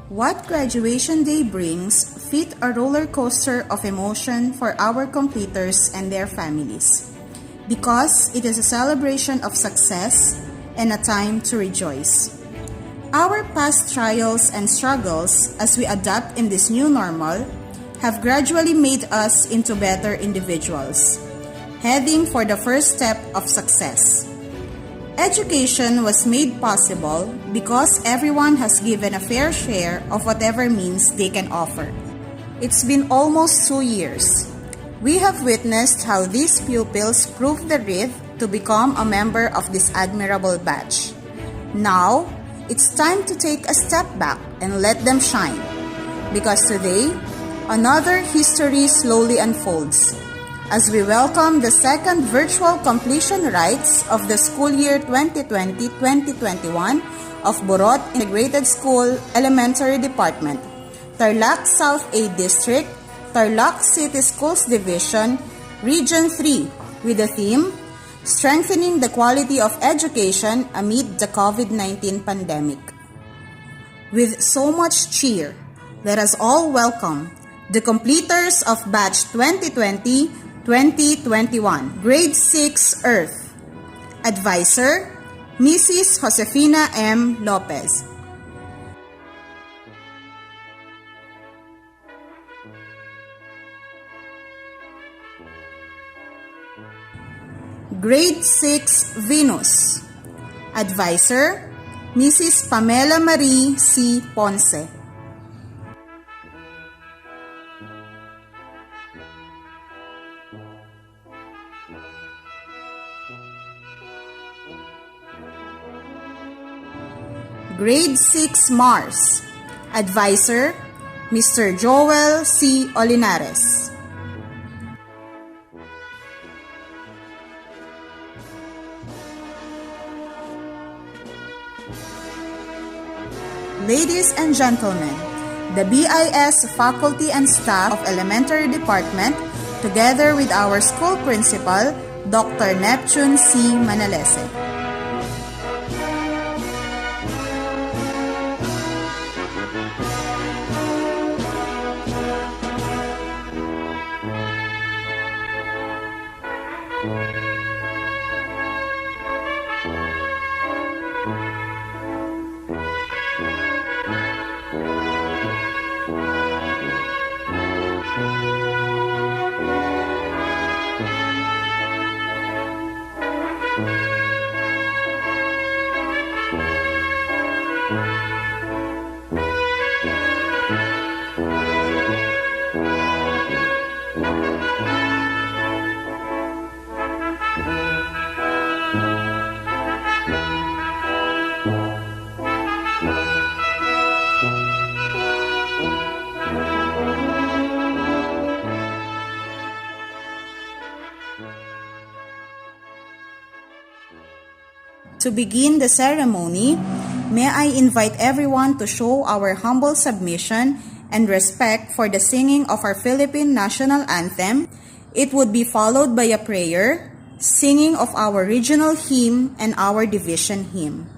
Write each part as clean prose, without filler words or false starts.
What graduation day brings fit a roller coaster of emotion for our completers and their families, because it is a celebration of success and a time to rejoice. Our past trials and struggles as we adapt in this new normal have gradually made us into better individuals, heading for the first step of success. Education was made possible because everyone has given a fair share of whatever means they can offer. It's been almost 2 years. We have witnessed how these pupils proved the writ to become a member of this admirable batch. Now, it's time to take a step back and let them shine. Because today, another history slowly unfolds as we welcome the second virtual completion rites of the school year 2020-2021 of Burot Integrated School Elementary Department, Tarlac South A District, Tarlac City Schools Division, Region 3, with the theme, Strengthening the Quality of Education Amid the COVID-19 Pandemic. With so much cheer, let us all welcome the completers of Batch 2020-2021, Grade 6 Earth. Advisor, Mrs. Josefina M. Lopez. Grade 6 Venus. Advisor, Mrs. Pamela Marie C. Ponce. Grade 6 Mars. Advisor, Mr. Joel C. Olinares. Ladies and gentlemen, the BIS faculty and staff of Elementary Department, together with our school principal, Dr. Neptune C. Manalese. To begin the ceremony, may I invite everyone to show our humble submission and respect for the singing of our Philippine national anthem. It would be followed by a prayer, singing of our regional hymn and our division hymn.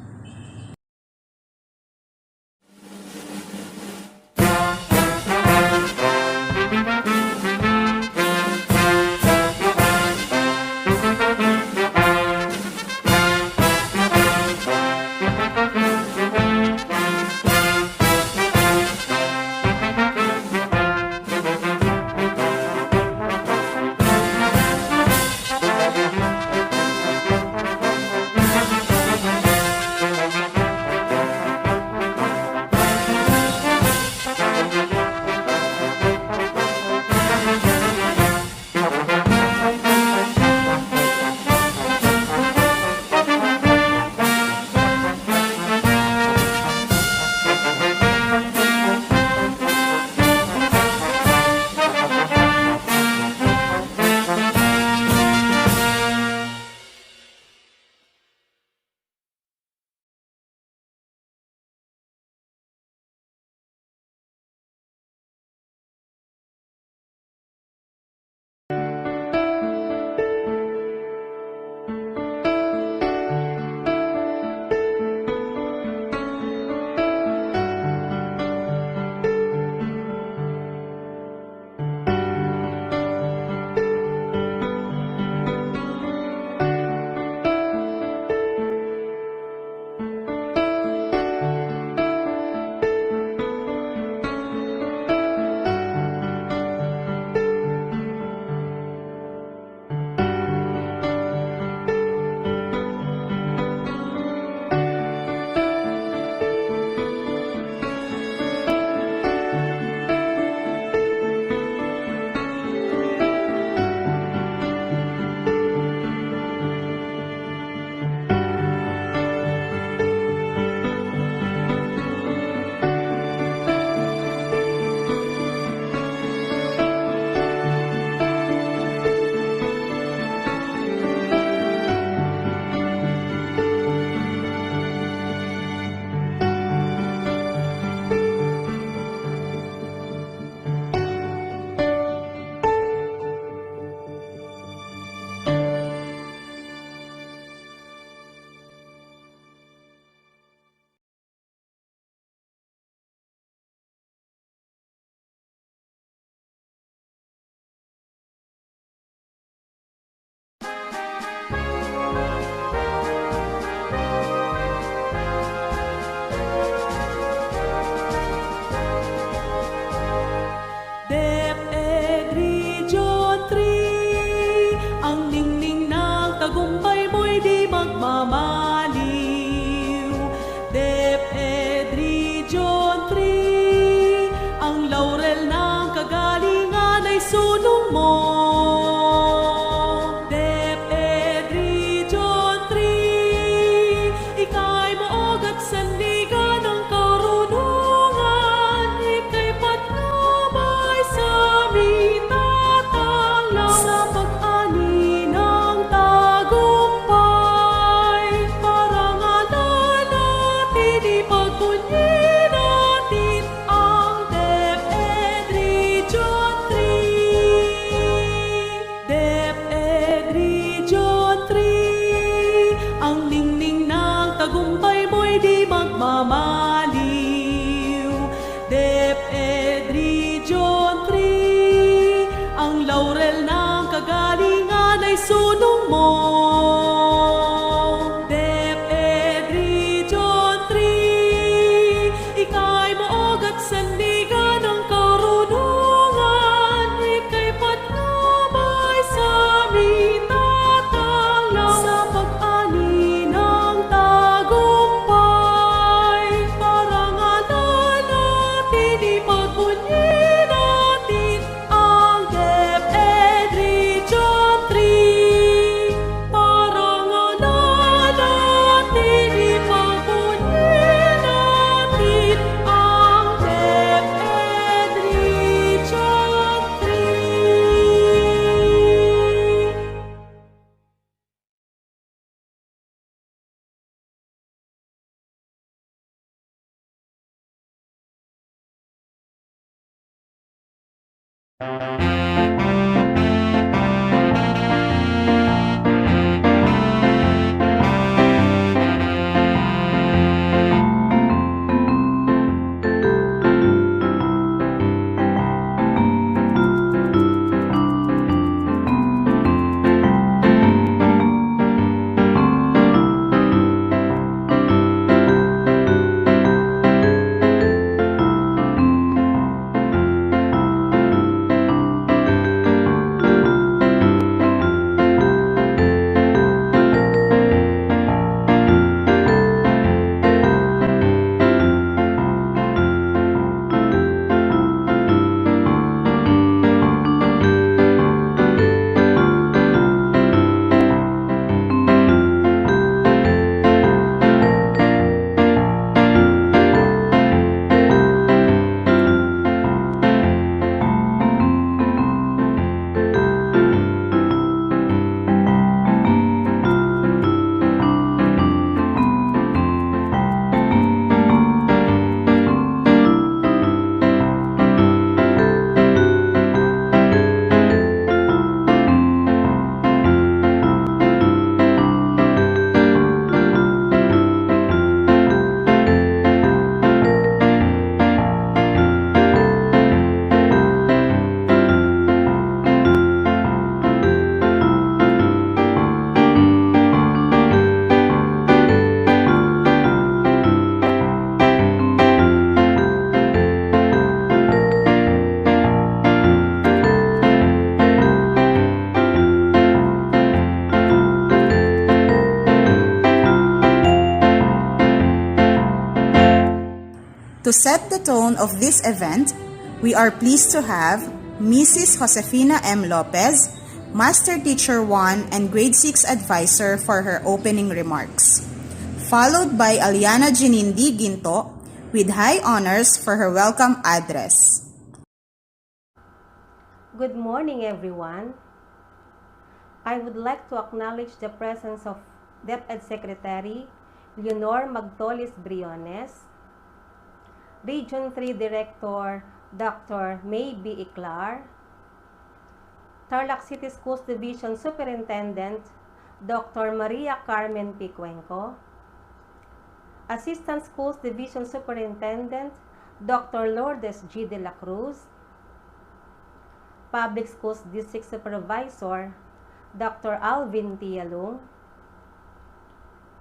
mamaliw. DepEd Region 3, ang laurel ng kagalingan ay sulong mo. DepEd Region 3, ika'y maog at sandigan ng karunungan. Ika'y patnubay sa aming tatanglaw sa pag-ani ng tagumpay. Parangalan natin, ipagbunyi natin ang DepEd Region 3. Parangalan natin, ipagbunyi natin ang DepEd Region 3. To set the tone of this event, we are pleased to have Mrs. Josefina M. Lopez, Master Teacher 1 and Grade 6 Advisor for her opening remarks, followed by Aliana Ginindi Ginto with high honors for her welcome address. Good morning, everyone. I would like to acknowledge the presence of DepEd Secretary Leonor Magtolis Briones, Region 3 Director Dr. May B. Iklar, Tarlac City Schools Division Superintendent Dr. Maria Carmen P. Cuenco, Assistant Schools Division Superintendent Dr. Lourdes G. De la Cruz, Public Schools District Supervisor Dr. Alvin Tialung,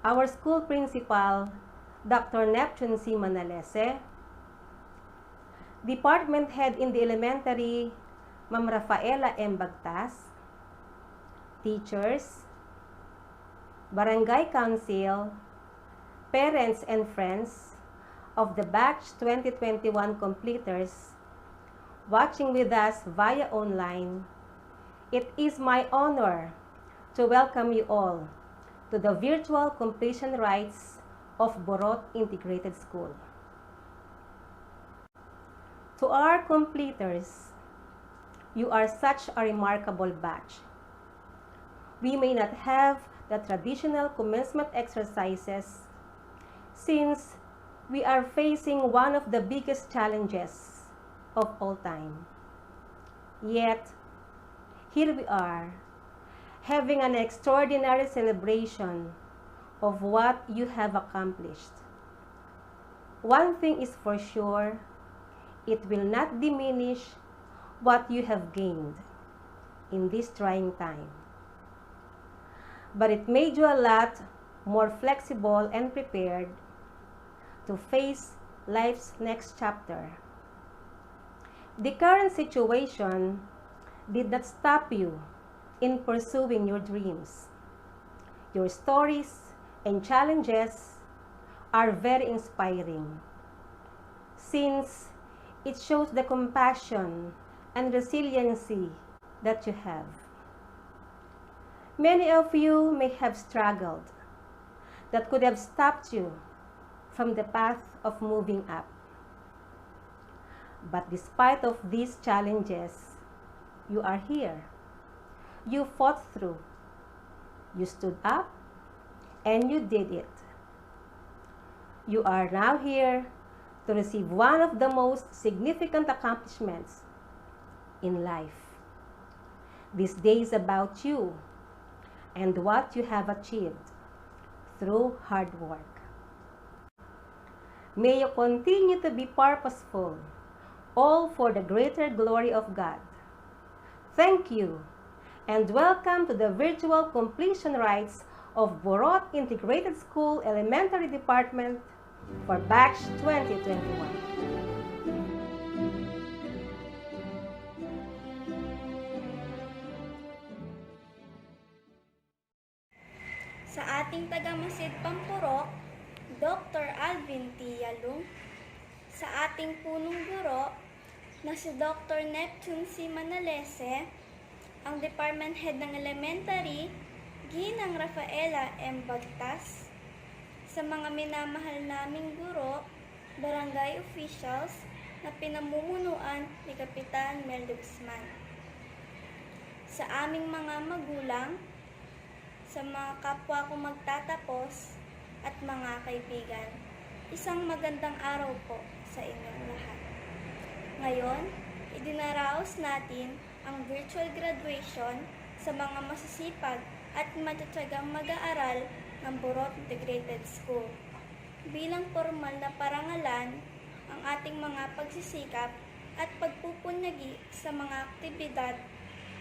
our school principal Dr. Neptune C. Manalese, Department Head in the Elementary Ma'am Rafaela M. Bagtas, teachers, Barangay Council, parents and friends of the Batch 2021 completers watching with us via online. It is my honor to welcome you all to the virtual completion rites of Burot Integrated School. To our completers, you are such a remarkable batch. We may not have the traditional commencement exercises since we are facing one of the biggest challenges of all time. Yet, here we are, having an extraordinary celebration of what you have accomplished. one thing is for sure, it will not diminish what you have gained in this trying time. But it made you a lot more flexible and prepared to face life's next chapter. The current situation did not stop you in pursuing your dreams. Your stories and challenges are very inspiring, since it shows the compassion and resiliency that you have. Many of you may have struggled that could have stopped you from the path of moving up. But despite of these challenges, you are here. You fought through. You stood up and you did it. You are now here to receive one of the most significant accomplishments in life. This day is about you and what you have achieved through hard work. May you continue to be purposeful, all for the greater glory of God. Thank you, and welcome to the virtual completion rites of Burot Integrated School Elementary Department for Batch 2021. Sa ating tagamasid Pampurok, Dr. Alvin T. Yalung, sa ating punong guro na si Dr. Neptune C. Manalese, ang Department Head ng Elementary, Ginang Rafaela M. Bagtas, sa mga minamahal naming guro, barangay officials na pinamumunuan ni Kapitan Mel Guzman, sa aming mga magulang, sa mga kapwa ko magtatapos at mga kaibigan, isang magandang araw po sa inyong lahat. Ngayon, idinaraos natin ang virtual graduation sa mga masisipag at matutyagang mag-aaral ng Burot Integrated School. Bilang formal na parangalan, ang ating mga pagsisikap at pagpupunyagi sa mga aktibidad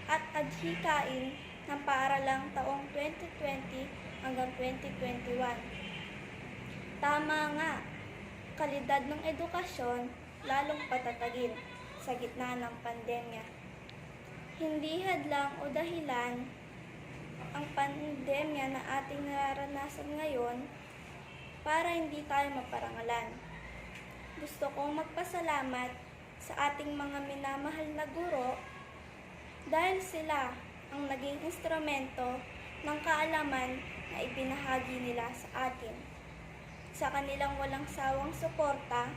at adhikain ng paaralang taong 2020 hanggang 2021. Tama nga, kalidad ng edukasyon lalong patatagin sa gitna ng pandemya. Hindi hadlang o dahilan ang pandemya na ating nararanasan ngayon para hindi tayo maparangalan. Gusto kong magpasalamat sa ating mga minamahal na guro dahil sila ang naging instrumento ng kaalaman na ibinahagi nila sa atin. Sa kanilang walang sawang suporta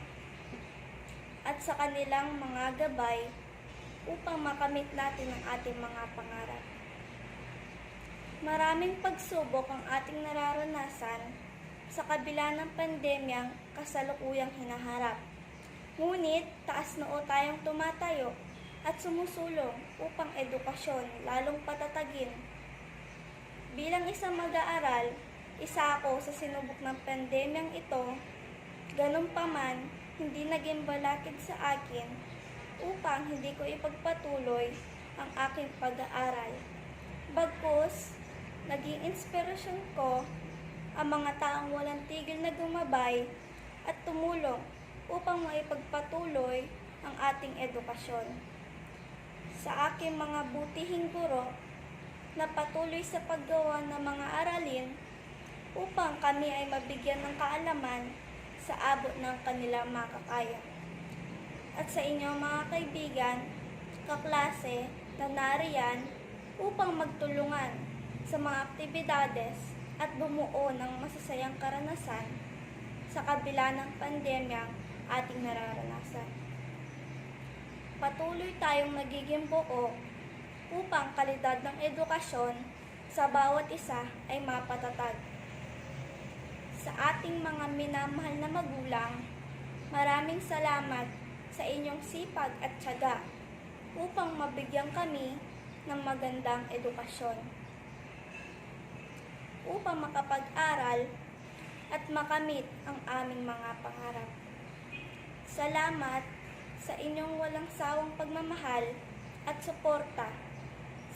at sa kanilang mga gabay upang makamit natin ang ating mga pangarap. Maraming pagsubok ang ating nararanasan sa kabila ng pandemyang kasalukuyang hinaharap. Ngunit taas noo tayong tumatayo at sumusulong upang edukasyon lalong patatagin. Bilang isang mag-aaral, isa ako sa sinubok ng pandemyang ito, ganun pa man, hindi naging balakid sa akin upang hindi ko ipagpatuloy ang aking pag-aaral. Bagkus, naging inspirasyon ko ang mga taong walang tigil na gumabay at tumulong upang maipagpatuloy ang ating edukasyon. Sa aking mga butihing guro na patuloy sa paggawa ng mga aralin upang kami ay mabigyan ng kaalaman sa abot ng kanilang makakaya. At sa inyong mga kaibigan, kaklase na nariyan upang magtulungan sa mga aktibidades at bumuo ng masasayang karanasan sa kabila ng pandemyang ating nararanasan. Patuloy tayong nagiging buo upang kalidad ng edukasyon sa bawat isa ay mapatatag. Sa ating mga minamahal na magulang, maraming salamat sa inyong sipag at tiyaga upang mabigyan kami ng magandang edukasyon. Upang makapag-aral at makamit ang aming mga pangarap. Salamat sa inyong walang sawang pagmamahal at suporta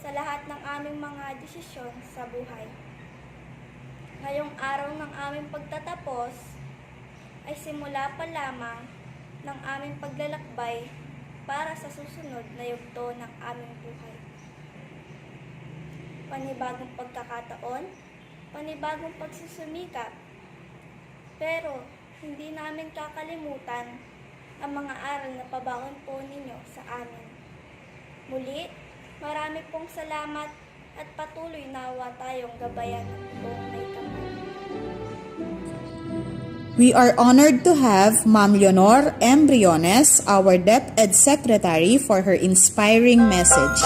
sa lahat ng aming mga desisyon sa buhay. Ngayong araw ng aming pagtatapos ay simula pa lamang ng aming paglalakbay para sa susunod na yugto ng aming buhay. Panibagong pagkakataon, panibagong pagsusumikap, pero hindi namin kakalimutan ang mga aral na pabangon po ninyo sa amin. Muli, marami pong salamat at patuloy nawa tayong gabayan ng buong may kapal. We are honored to have Ma'am Leonor M. Briones, our DepEd Secretary, for her inspiring message.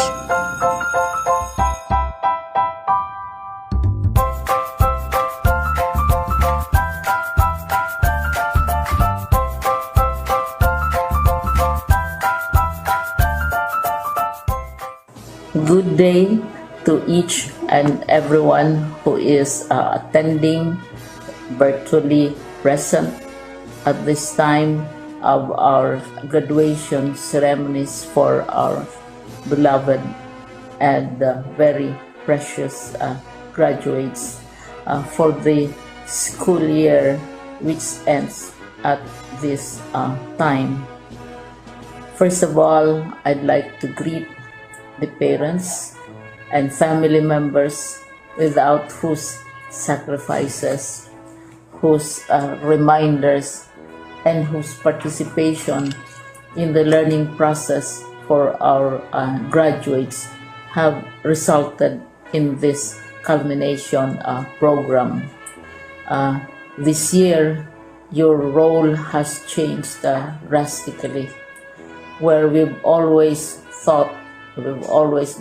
Good day to each and everyone who is attending virtually present at this time of our graduation ceremonies for our beloved and very precious graduates for the school year which ends at this time. First of all, I'd like to greet the parents and family members without whose sacrifices, whose reminders, and whose participation in the learning process for our graduates have resulted in this culmination program. This year, your role has changed drastically, where we've always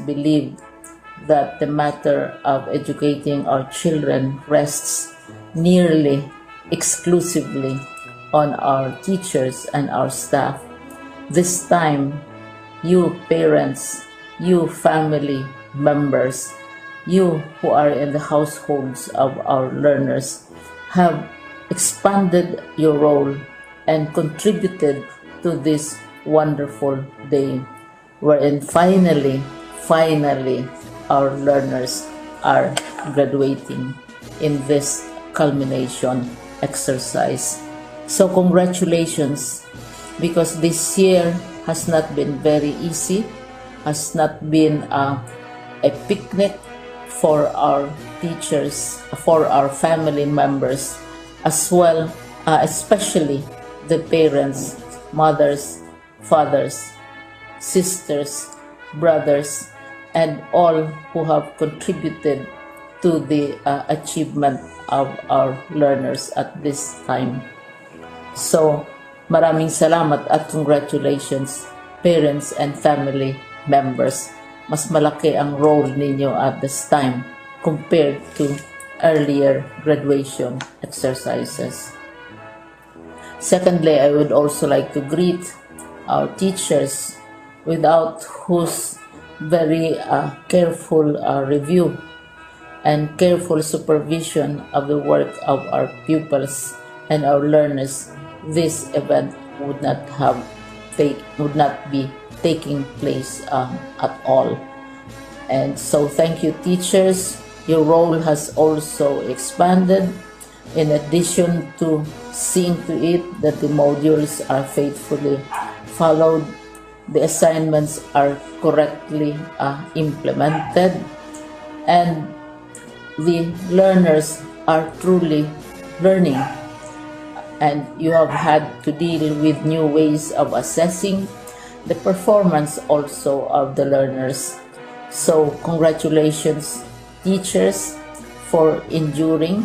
believed that the matter of educating our children rests nearly exclusively on our teachers and our staff. This time, you parents, you family members, you who are in the households of our learners have expanded your role and contributed to this wonderful day, wherein finally, our learners are graduating in this culmination exercise. So congratulations, because this year has not been very easy, has not been a picnic for our teachers, for our family members, as well, especially the parents, mothers, fathers, sisters, brothers, and all who have contributed to the achievement of our learners at this time. So, maraming salamat at congratulations, parents and family members. Mas malaki ang role ninyo at this time compared to earlier graduation exercises. Secondly, I would also like to greet our teachers, without whose very careful review and careful supervision of the work of our pupils and our learners, this event would not be taking place at all. And so thank you, teachers. Your role has also expanded, in addition to seeing to it that the modules are faithfully followed, the assignments are correctly implemented, and the learners are truly learning. And you have had to deal with new ways of assessing the performance also of the learners. So congratulations, teachers, for enduring,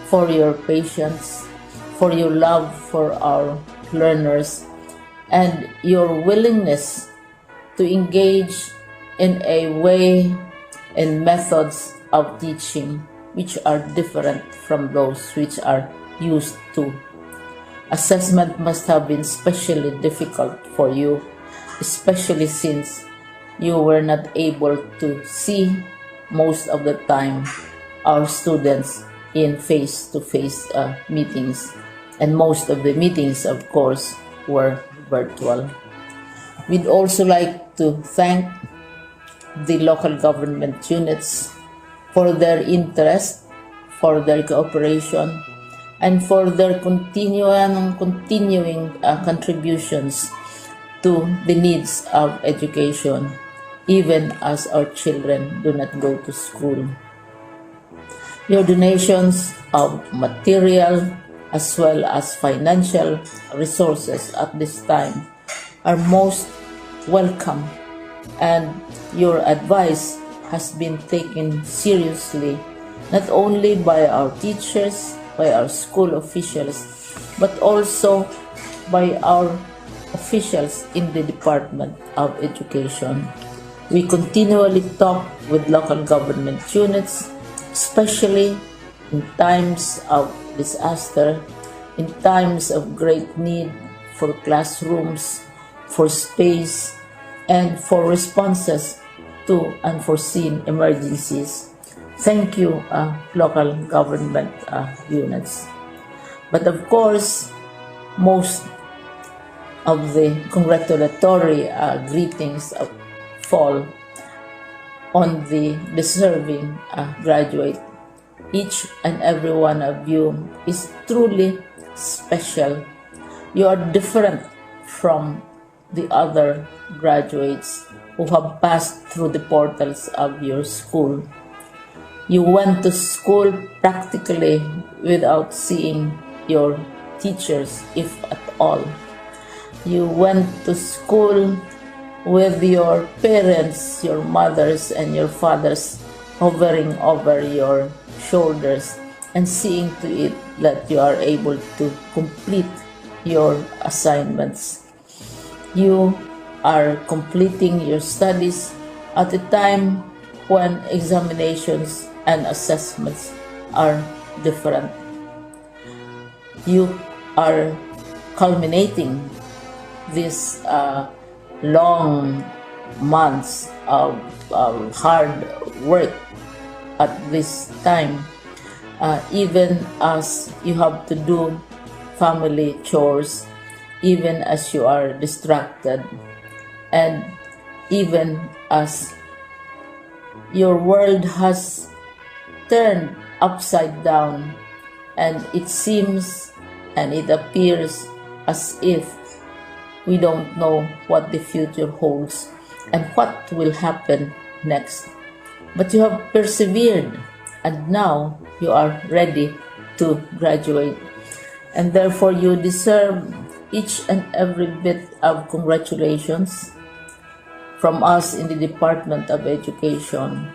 for your patience, for your love for our learners, and your willingness to engage in a way and methods of teaching which are different from those which are used to. Assessment must have been especially difficult for you, especially since you were not able to see most of the time our students in face-to-face meetings. And most of the meetings, of course, were virtual. We'd also like to thank the local government units for their interest, for their cooperation, and for their continuing contributions to the needs of education, even as our children do not go to school. Your donations of material as well as financial resources at this time are most welcome, and your advice has been taken seriously not only by our teachers, by our school officials, but also by our officials in the Department of Education. We continually talk with local government units, especially in times of disaster, in times of great need for classrooms, for space, and for responses to unforeseen emergencies. Thank you, local government units. But of course, most of the congratulatory greetings fall on the deserving graduate. Each and every one of you is truly special. You are different from the other graduates who have passed through the portals of your school. You went to school practically without seeing your teachers, if at all. You went to school with your parents, your mothers and your fathers hovering over your shoulders and seeing to it that you are able to complete your assignments. You are completing your studies at a time when examinations and assessments are different. You are culminating these long months of hard work at this time, even as you have to do family chores, even as you are distracted, and even as your world has turned upside down, and it seems and it appears as if we don't know what the future holds and what will happen next. But you have persevered, and now you are ready to graduate, and therefore you deserve each and every bit of congratulations from us in the Department of Education,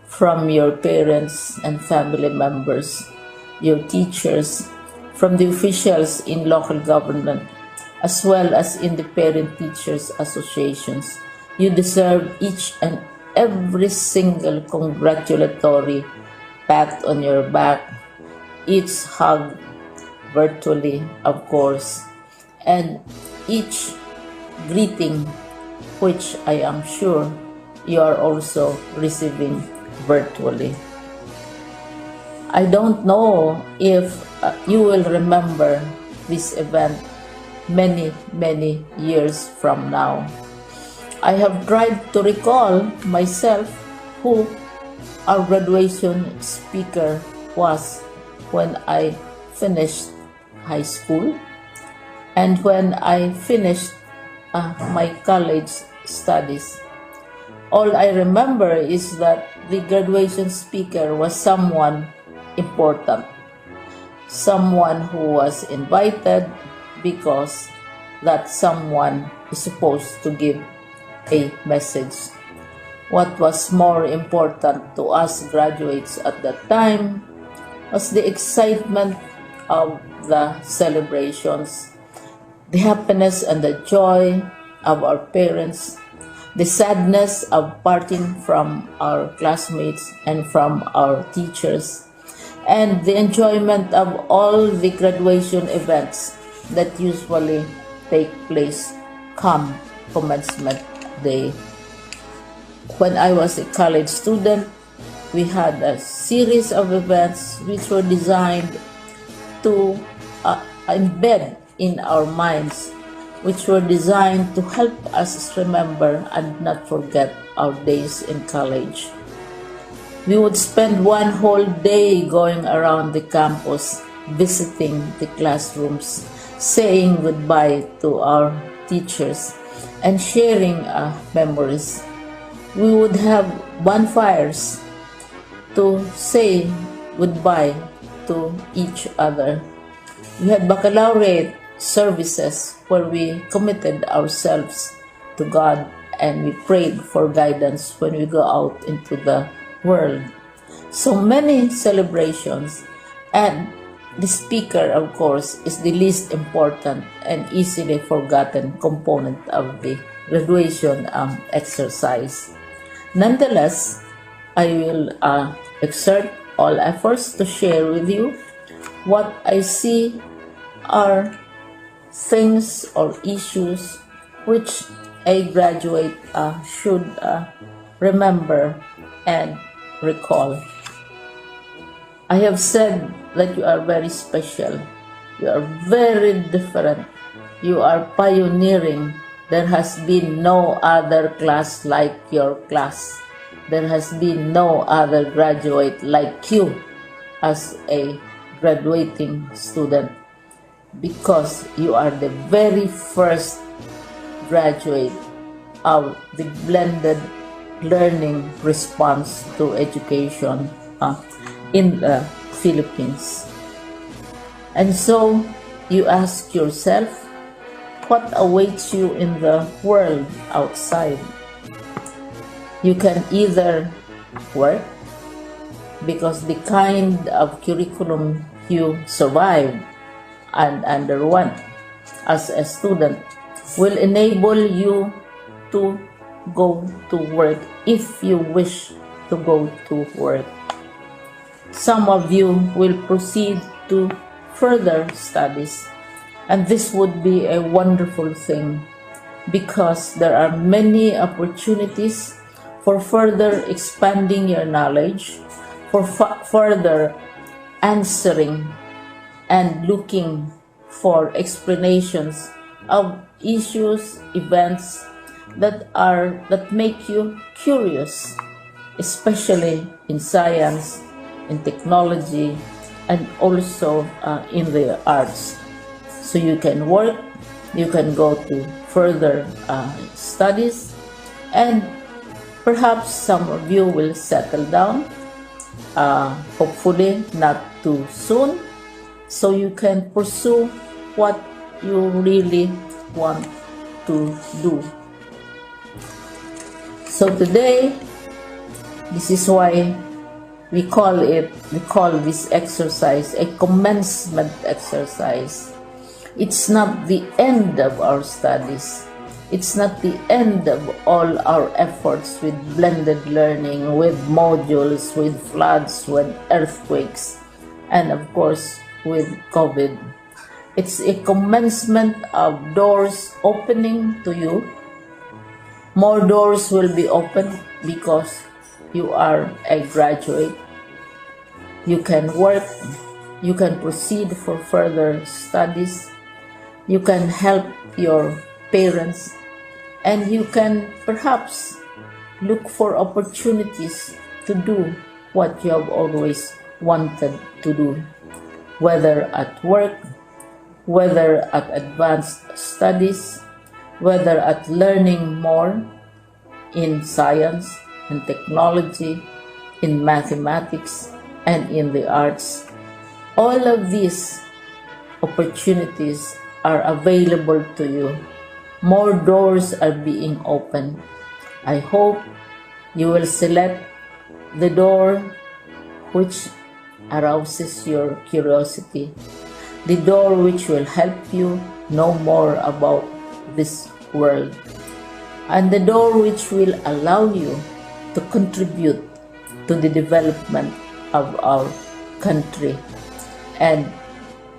from your parents and family members, your teachers, from the officials in local government, as well as in the parent-teachers associations. You deserve each and every single congratulatory pat on your back, each hug virtually, of course, and each greeting, which I am sure you are also receiving virtually. I don't know if you will remember this event many years from now. I have tried to recall myself who our graduation speaker was when I finished high school and when I finished my college studies. All I remember is that the graduation speaker was someone important, someone who was invited because that someone is supposed to give a message. What was more important to us graduates at that time was the excitement of the celebrations, the happiness and the joy of our parents, the sadness of parting from our classmates and from our teachers, and the enjoyment of all the graduation events that usually take place come commencement day. When I was a college student, we had a series of events which were designed to embed in our minds which were designed to help us remember and not forget our days in college. We would spend one whole day going around the campus, visiting the classrooms, saying goodbye to our teachers, and sharing memories. We would have bonfires to say goodbye to each other. We had baccalaureate services where we committed ourselves to God and we prayed for guidance when we go out into the world. So many celebrations, and the speaker, of course, is the least important and easily forgotten component of the graduation exercise. Nonetheless, I will exert all efforts to share with you what I see are things or issues which a graduate should remember and recall. I have said that you are very special. You are very different. You are pioneering. There has been no other class like your class. There has been no other graduate like you as a graduating student, because you are the very first graduate of the blended learning response to education in the Philippines. And so you ask yourself, what awaits you in the world outside? You can either work, because the kind of curriculum you survived and underwent as a student will enable you to go to work if you wish to go to work. Some of you will proceed to further studies, and this would be a wonderful thing because there are many opportunities for further expanding your knowledge, for further answering and looking for explanations of issues, events that make you curious, especially in science, in technology, and also in the arts. So you can work, you can go to further studies, and perhaps some of you will settle down, hopefully not too soon, so you can pursue what you really want to do. So today, this is why we call this exercise a commencement exercise. It's not the end of our studies. It's not the end of all our efforts with blended learning, with modules, with floods, with earthquakes, and of course with COVID. It's a commencement of doors opening to you. More doors will be opened because you are a graduate. You can work, you can proceed for further studies, you can help your parents, and you can perhaps look for opportunities to do what you have always wanted to do, whether at work, whether at advanced studies, whether at learning more in science and technology, in mathematics, and in the arts. All of these opportunities are available to you. More doors are being opened. I hope you will select the door which arouses your curiosity, the door which will help you know more about this world, and the door which will allow you to contribute to the development of our country and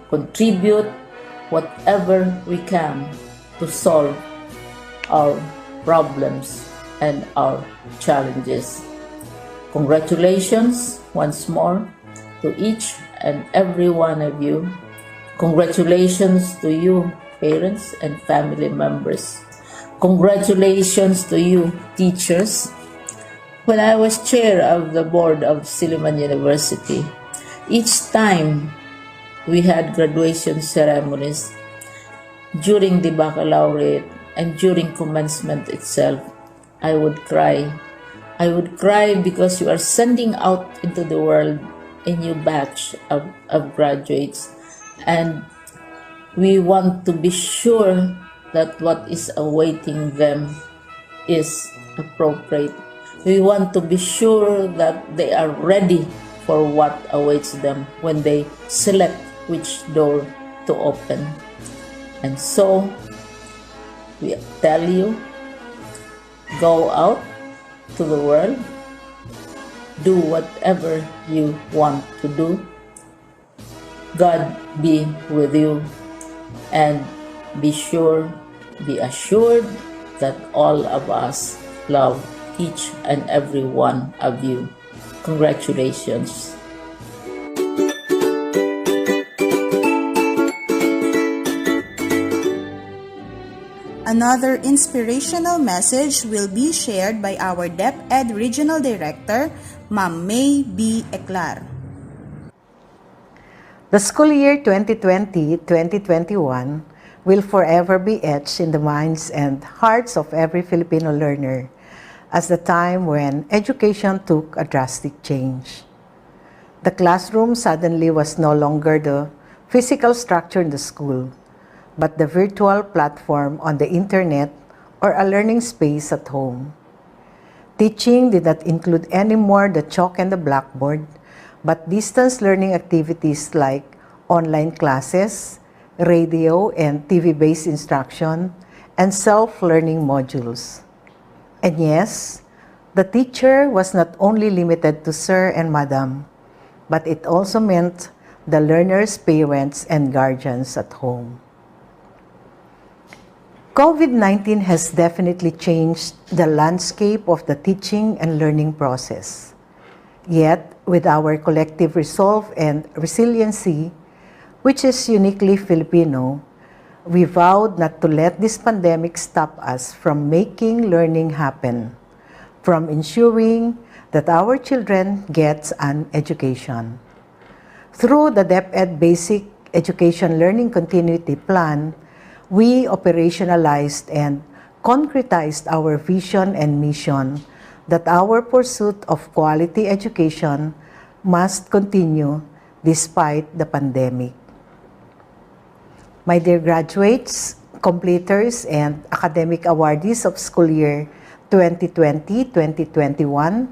contribute whatever we can to solve our problems and our challenges. Congratulations once more to each and every one of you. Congratulations to you parents and family members. Congratulations to you, teachers. When I was chair of the board of Silliman University, each time we had graduation ceremonies, during the baccalaureate and during commencement itself, I would cry. I would cry because you are sending out into the world a new batch of graduates, and we want to be sure that what is awaiting them is appropriate. We want to be sure that they are ready for what awaits them when they select which door to open. And so, we tell you, go out to the world, do whatever you want to do. God be with you, and be assured that all of us love each and every one of you. Congratulations. Another inspirational message will be shared by our DepEd Regional Director, Ma'am May B. Eclar. The school year 2020-2021 will forever be etched in the minds and hearts of every Filipino learner as the time when education took a drastic change. The classroom suddenly was no longer the physical structure in the school, but the virtual platform on the internet or a learning space at home. Teaching did not include anymore the chalk and the blackboard, but distance learning activities like online classes, radio and TV-based instruction, and self-learning modules. And yes, the teacher was not only limited to sir and madam, but it also meant the learners' parents and guardians at home. COVID-19 has definitely changed the landscape of the teaching and learning process. Yet, with our collective resolve and resiliency, which is uniquely Filipino, we vowed not to let this pandemic stop us from making learning happen, from ensuring that our children get an education. Through the DepEd Basic Education Learning Continuity Plan, we operationalized and concretized our vision and mission that our pursuit of quality education must continue despite the pandemic. My dear graduates, completers, and academic awardees of school year 2020-2021,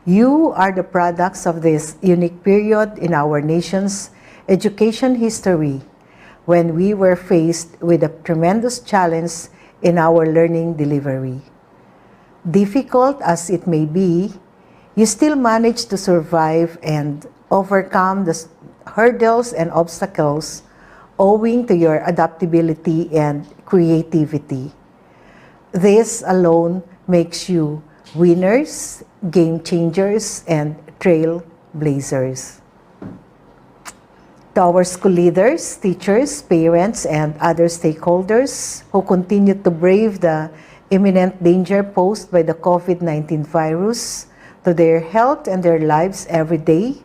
you are the products of this unique period in our nation's education history when we were faced with a tremendous challenge in our learning delivery. Difficult as it may be, you still managed to survive and overcome the hurdles and obstacles owing to your adaptability and creativity. This alone makes you winners, game changers, and trailblazers. To our school leaders, teachers, parents, and other stakeholders who continue to brave the imminent danger posed by the COVID-19 virus to their health and their lives every day,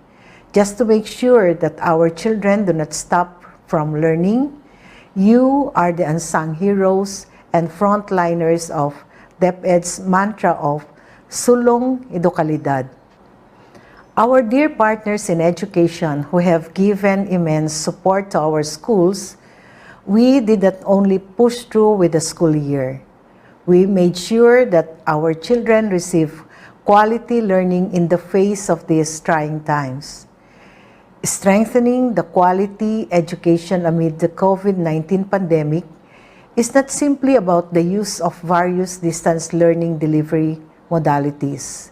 just to make sure that our children do not stop from learning, you are the unsung heroes and frontliners of DepEd's mantra of Sulong Edukalidad. Our dear partners in education who have given immense support to our schools, we did not only push through with the school year. We made sure that our children receive quality learning in the face of these trying times. Strengthening the quality education amid the COVID-19 pandemic is not simply about the use of various distance learning delivery modalities.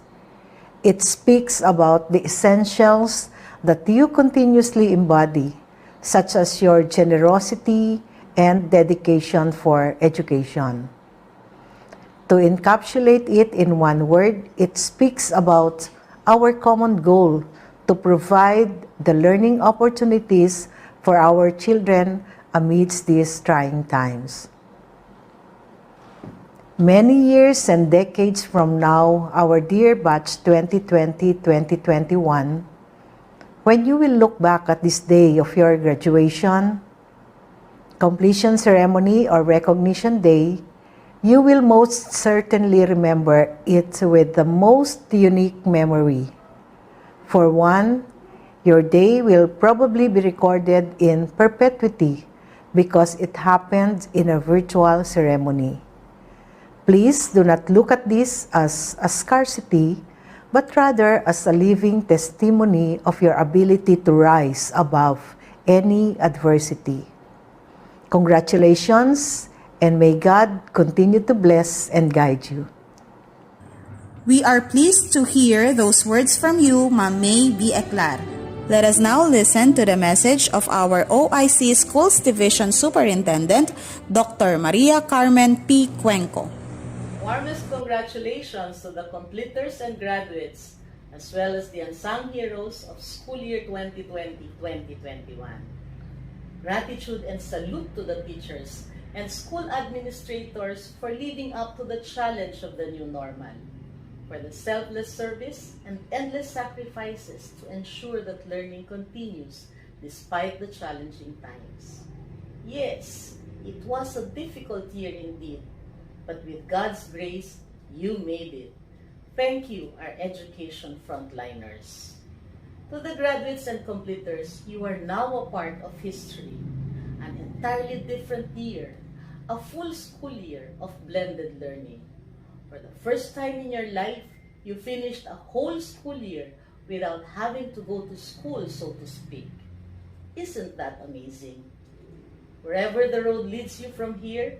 It speaks about the essentials that you continuously embody, such as your generosity and dedication for education. To encapsulate it in one word, it speaks about our common goal to provide the learning opportunities for our children amidst these trying times. Many years and decades from now, our dear batch 2020-2021, when you will look back at this day of your graduation, completion ceremony, or recognition day, you will most certainly remember it with the most unique memory. For one, your day will probably be recorded in perpetuity because it happened in a virtual ceremony. Please do not look at this as a scarcity, but rather as a living testimony of your ability to rise above any adversity. Congratulations, and may God continue to bless and guide you. We are pleased to hear those words from you, Ma'am May B. Eclar. Let us now listen to the message of our OIC Schools Division Superintendent, Dr. Maria Carmen P. Cuenco. Warmest congratulations to the completers and graduates, as well as the unsung heroes of school year 2020-2021. Gratitude and salute to the teachers and school administrators for living up to the challenge of the new normal, for the selfless service and endless sacrifices to ensure that learning continues despite the challenging times. Yes, it was a difficult year indeed, but with God's grace, you made it. Thank you, our education frontliners. To the graduates and completers, you are now a part of history, an entirely different year, a full school year of blended learning. For the first time in your life, you finished a whole school year without having to go to school, so to speak. Isn't that amazing? Wherever the road leads you from here,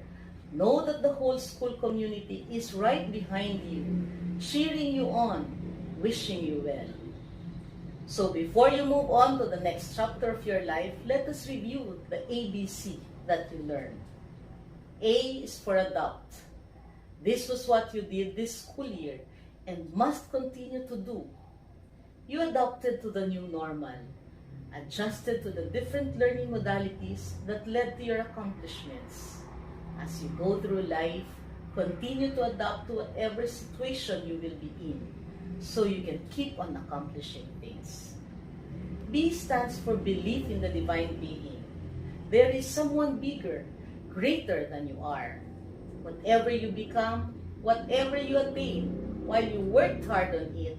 know that the whole school community is right behind you, cheering you on, wishing you well. So before you move on to the next chapter of your life, let us review the ABC that you learned. A is for adopt. This was what you did this school year and must continue to do. You adapted to the new normal, adjusted to the different learning modalities that led to your accomplishments. As you go through life, continue to adapt to whatever situation you will be in, so you can keep on accomplishing things. B stands for belief in the divine being. There is someone bigger, greater than you are. Whatever you become, whatever you attain, while you worked hard on it,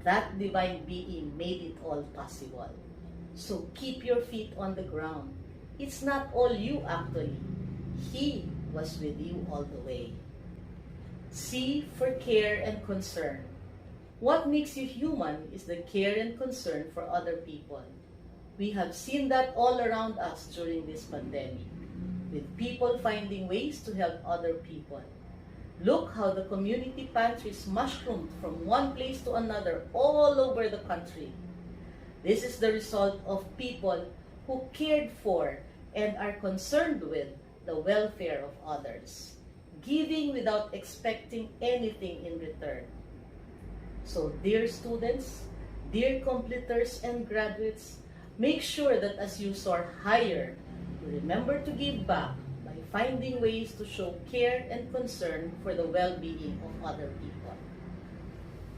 that divine being made it all possible. So keep your feet on the ground. It's not all you actually. He was with you all the way. C for care and concern. What makes you human is the care and concern for other people. We have seen that all around us during this pandemic, with people finding ways to help other people. Look how the community pantries mushroomed from one place to another all over the country. This is the result of people who cared for and are concerned with the welfare of others, giving without expecting anything in return. So, dear students, dear completers and graduates, make sure that as you soar higher, you remember to give back by finding ways to show care and concern for the well-being of other people.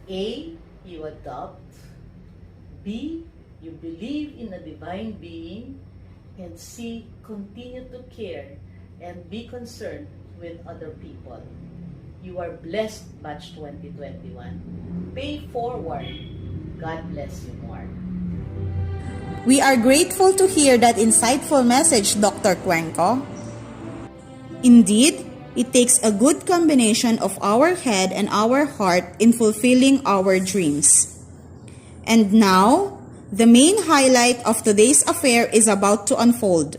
A, you adopt. B, you believe in a divine being. And C, continue to care and be concerned with other people. You are blessed, batch 2021. Pay forward. God bless you more. We are grateful to hear that insightful message, Dr. Cuenco. Indeed, it takes a good combination of our head and our heart in fulfilling our dreams. And now, the main highlight of today's affair is about to unfold.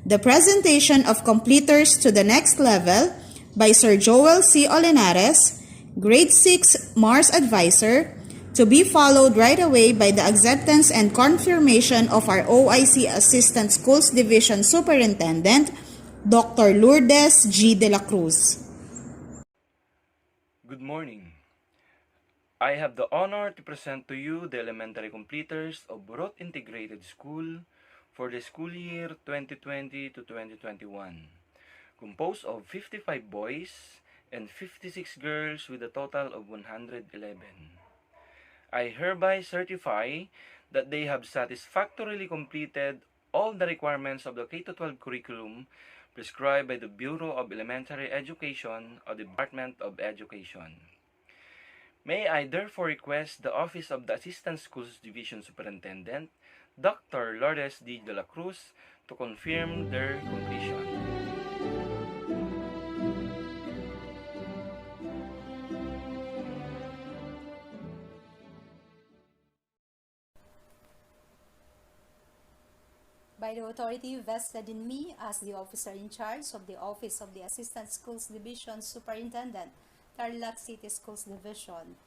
The presentation of completers to the next level by Sir Joel C. Olenares, Grade 6 Mars Advisor, to be followed right away by the acceptance and confirmation of our OIC Assistant Schools Division Superintendent, Dr. Lourdes G. De La Cruz. Good morning. I have the honor to present to you the elementary completers of Burot Integrated School for the school year 2020 to 2021, composed of 55 boys and 56 girls with a total of 111. I hereby certify that they have satisfactorily completed all the requirements of the K-12 curriculum prescribed by the Bureau of Elementary Education of the Department of Education. May I therefore request the Office of the Assistant Schools Division Superintendent, Dr. Lourdes D. de la Cruz, to confirm their completion. By the authority vested in me as the officer in charge of the Office of the Assistant Schools Division Superintendent, Tarlac City Schools Division,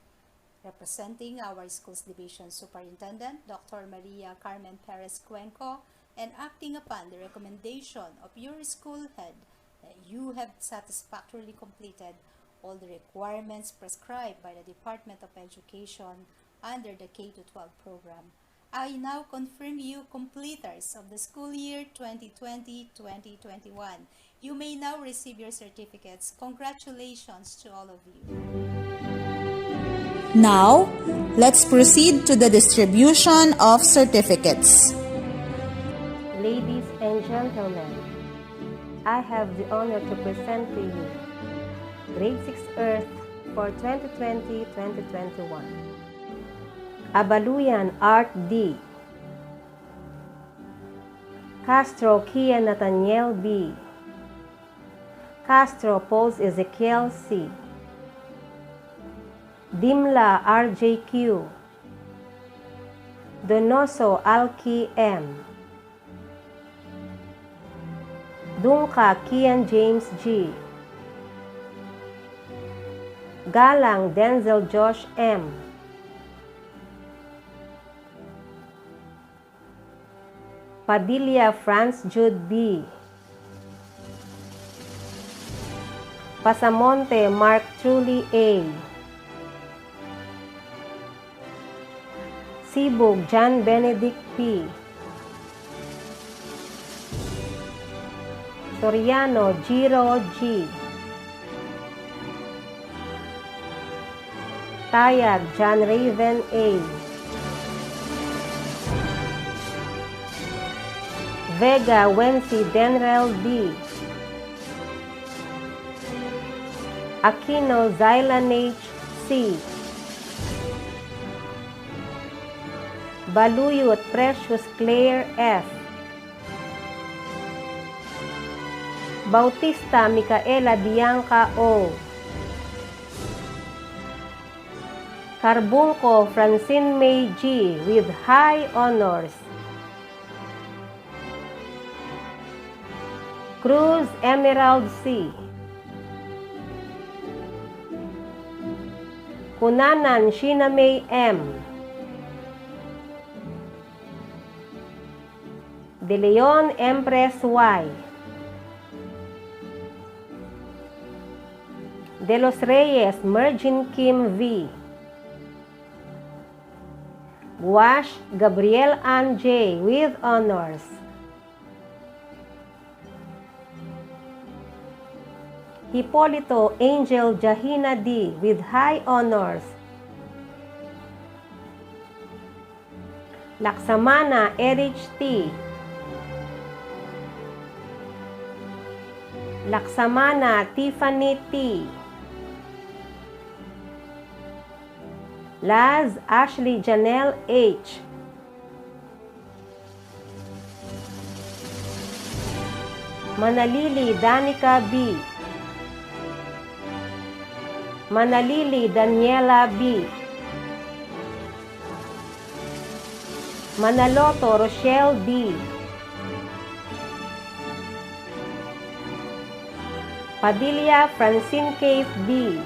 representing our Schools Division Superintendent, Dr. Maria Carmen Perez Cuenco, and acting upon the recommendation of your school head that you have satisfactorily completed all the requirements prescribed by the Department of Education under the K-12 program. I now confirm you completers of the school year 2020-2021. You may now receive your certificates. Congratulations to all of you. Now, let's proceed to the distribution of certificates. Ladies and gentlemen, I have the honor to present to you Grade 6 Earth for 2020-2021. Abaluyan Art D. Castro Kia Nathaniel B. Castro Pauls Ezekiel C. Dimla RJQ. Donoso Alki M. Dungka Kian James G. Galang Denzel Josh M. Padilla Franz Jude B. Pasamonte Mark Truly A. Sibug John Benedict P. Soriano Giro G. Tayag John Raven A. Vega Wency Denrel B. Aquino Zylan H. C. Baluyot Precious Claire F. Bautista Micaela Bianca O. Carbunco Francine May G. with high honors. Cruz Emerald C. Kunanan Sheena May M. De Leon Empress Y. De Los Reyes Mergin Kim V. Guash Gabriel Ann J. with honors. Hipolito Angel Jahina D. with high honors. Laksamana Erich T. Laksamana Tiffany T. Laz Ashley Janelle H. Manalili Danica B. Manalili Daniela B. Manaloto Rochelle D. Padilla Francine Kate B.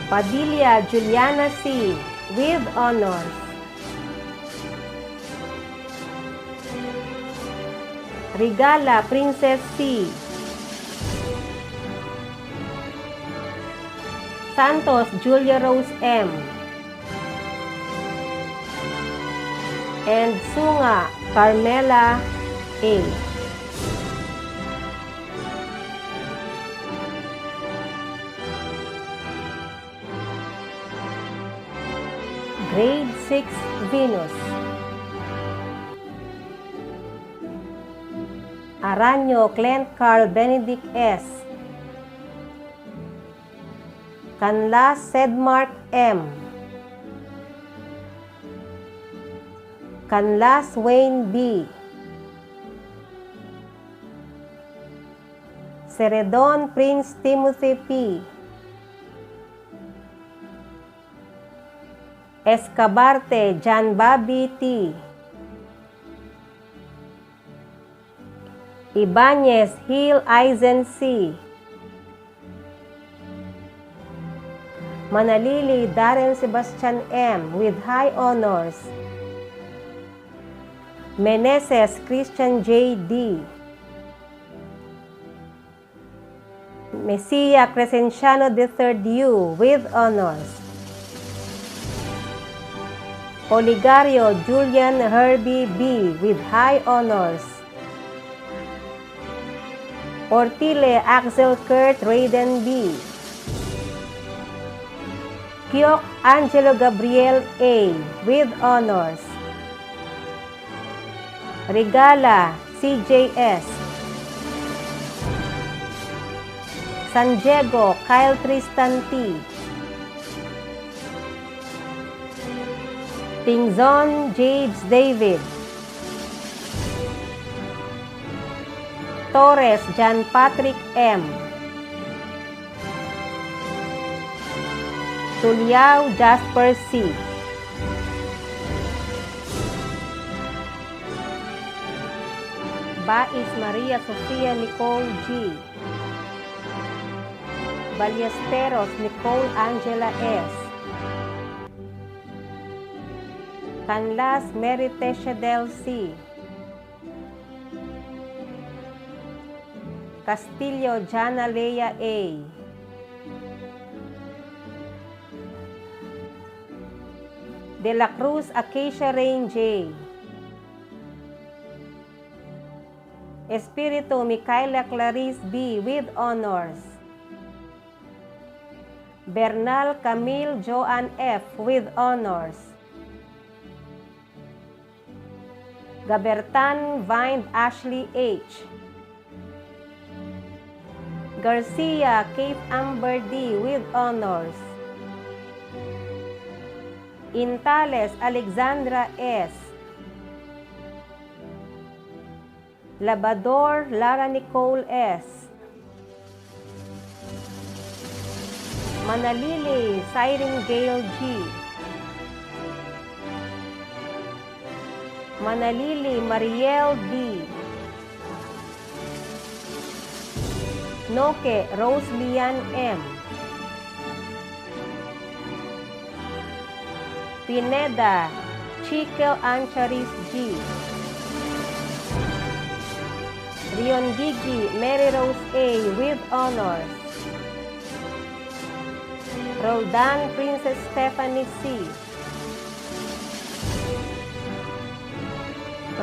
Padilla Juliana C. with honors. Regala Princess C. Santos Julia Rose M. and Sunga Carmela A. Grade 6 Venus. Aranyo Clint Carl Benedict S. Canlas Sedmark M. Canlas Wayne B. Seredon Prince Timothy P. Escabarte John Bobby T. Ibanez Hill Eisen C. Manalili Darren Sebastian M. with high honors. Meneses Christian J. D. Messia Crescenciano III U with honors. Oligario Julian Herbie B. with high honors. Ortile Axel Kurt Raiden B. Kyok Angelo Gabriel A. with honors. Regala CJS. San Diego Kyle Tristan T. Tingzon James David. Torres John Patrick M. Tuliao Jasper C. Bais Maria Sofia Nicole G. Ballesteros Nicole Angela S. Canlas Meritecia del C. Castillo Jana Leia A. De la Cruz Acacia Rain J. Espiritu Micaela Clarice B. with honors. Bernal Camille Joan F. with honors. Gabertan Vine Ashley H. Garcia Kate Amber D. with honors. Intales Alexandra S. Labador Lara Nicole S. Manalili Siren Gale G. Manalili Mariel D. Noke Rose Lian M. Pineda Chikel Ancharis G. Rion Gigi Mary Rose A. with honors. Roldan Princess Stephanie C.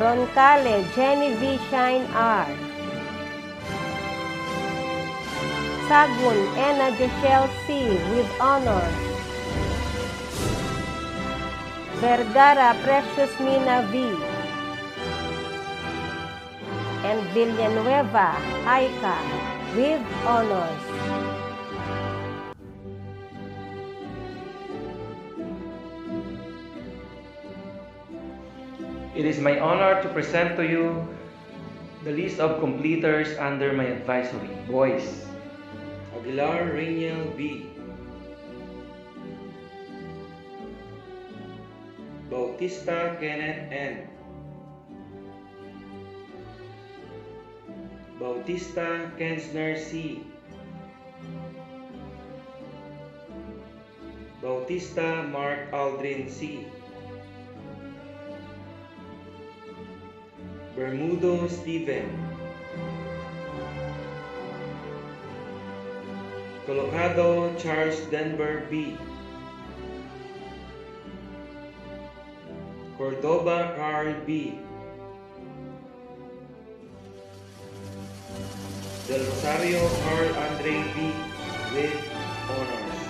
Roncale Jenny V. Shine R. Sagun Ena Joshel C. with honors. Vergara Precious Mina V. And Villanueva Aika with honors. It is my honor to present to you the list of completers under my advisory. Boys: Aguilar Rainiel B. Bautista Kenneth N. Bautista Kensner C. Bautista Mark Aldrin C. Bermudo Steven. Colocado Charles Denver B. Cordoba Carl B. Del Rosario Carl Andre B. with honors.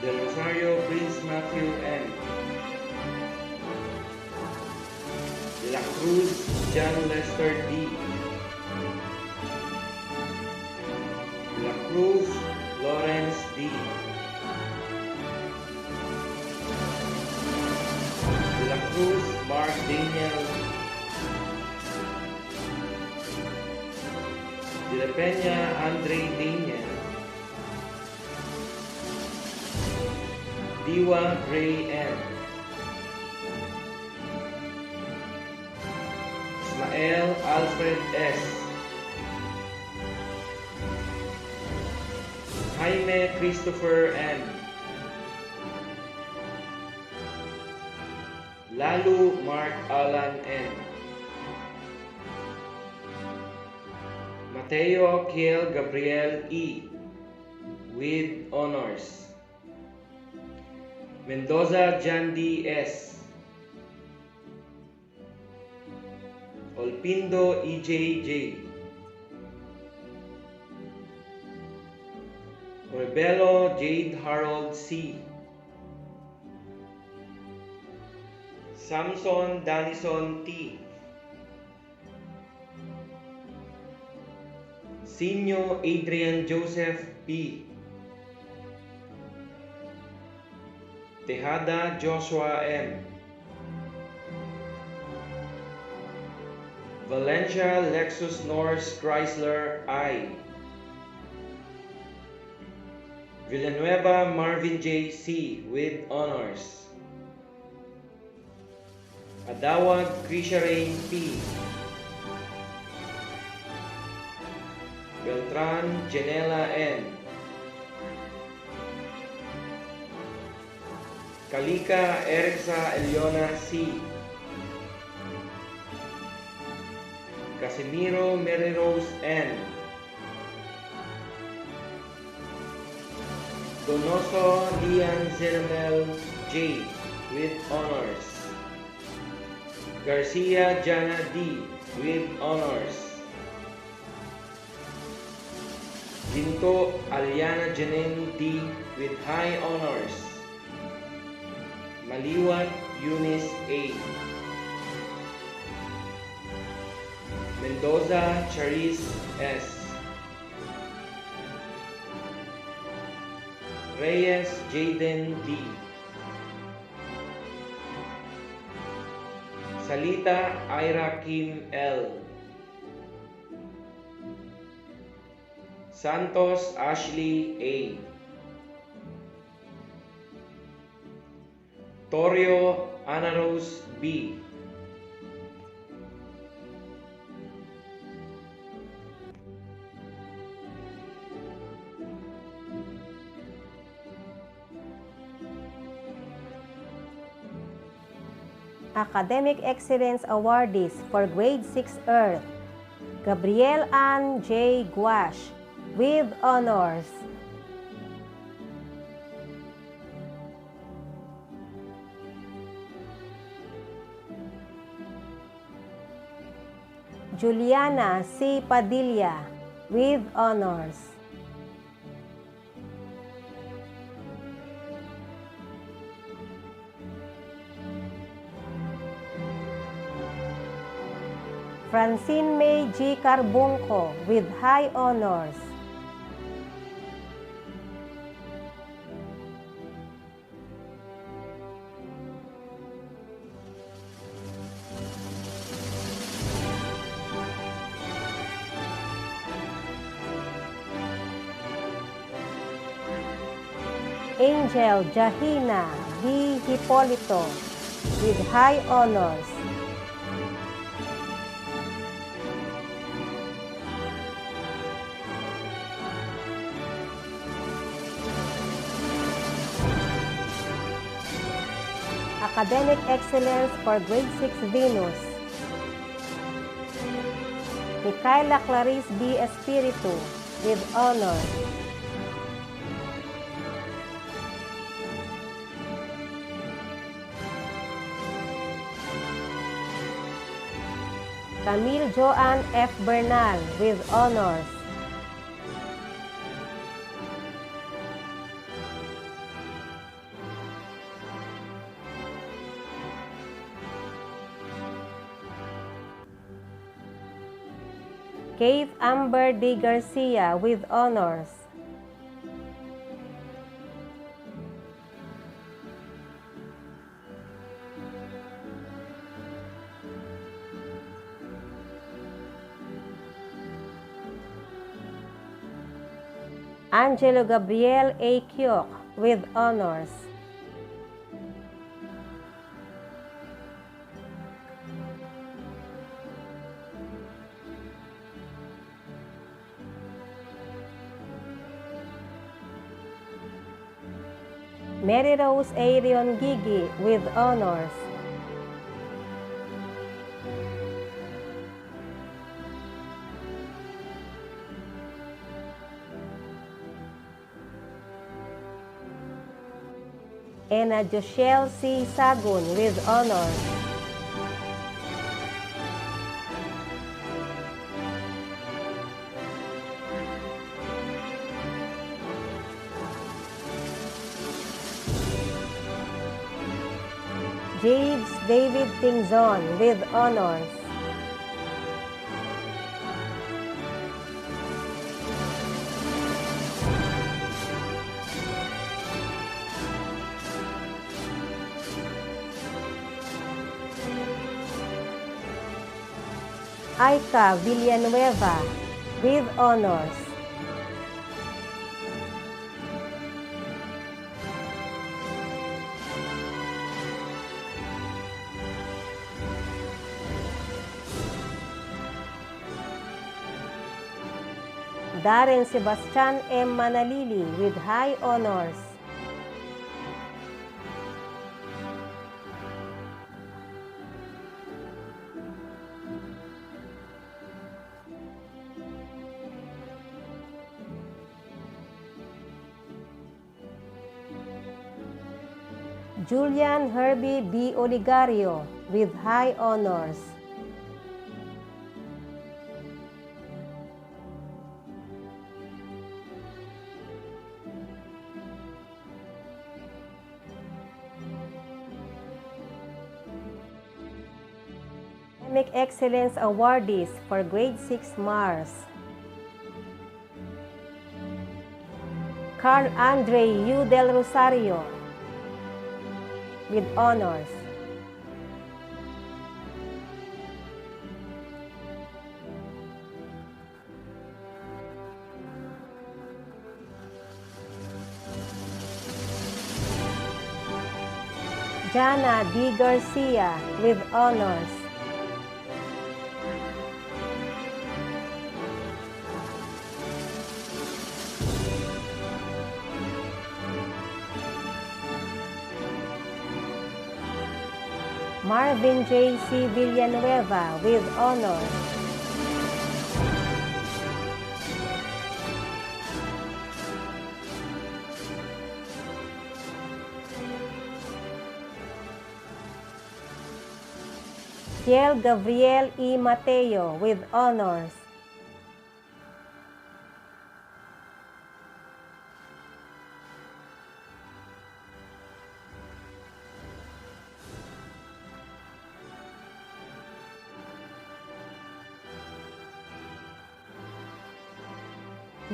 Del Rosario Prince Matthew M. De la Cruz John Lester D. De la Cruz Lawrence D. De la Cruz Mark Daniel. De la Peña Andre Daniel. Diwa Gray M. Ismael Alfred S. Jaime Christopher M. Lalu Mark Alan N. Mateo Kiel Gabriel E. with honors. Mendoza Jandy S. Olpindo EJJ. Rebelo Jade Harold C. Samson Danison T. Sinyo Adrian Joseph P. Tejada Joshua M. Valencia Lexus Norris Chrysler I. Villanueva Marvin J. C. with honors. Adawag Krisharain P. Beltran Janela N. Kalika Erixa Eliona C. Casimiro Merirose N. Donoso Lian Zermel J. with honors. Garcia Jana D. with honors. Ginto Aliana Janine D. with high honors. Maliwat Eunice A. Mendoza Charis S. Reyes Jaden D. Salita Ira Kim L. Santos Ashley A. Torio Ana Rose B. Academic Excellence Awardees for Grade 6 Earth, Gabrielle Ann J. Guash, with honors. Juliana C. Padilla, with honors. Francine May G. Carbunco, with high honors. Angel Jahina V. Hipolito, with high honors. Academic Excellence for Grade 6 Venus, Micaela Clarice B. Espiritu, with honor. Camille Joanne F. Bernal with honors. Kate Amber D. Garcia with honors. Angelo Gabriel A. Kyok with honors. Mary Rose Arion Gigi with honors. Ena Joshel C. Sagun with honors. James David Tingzon with honors. Aika Villanueva with honors. Darren Sebastian M. Manalili with high honors. Julian Herbie B. Oligario with high honors. Academic Excellence Awardees for Grade 6 Mars. Carl Andre U. Del Rosario with honors. Jana D. Garcia with honors. Marvin J. C. Villanueva with honors. Ciel Gabriel E. Mateo with honors.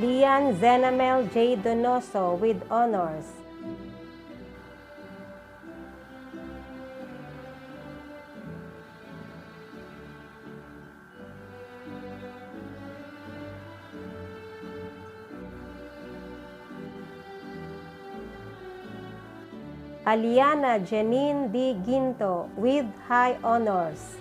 Lian Zenamel J. Donoso with honors. Aliana Janine D. Ginto with high honors.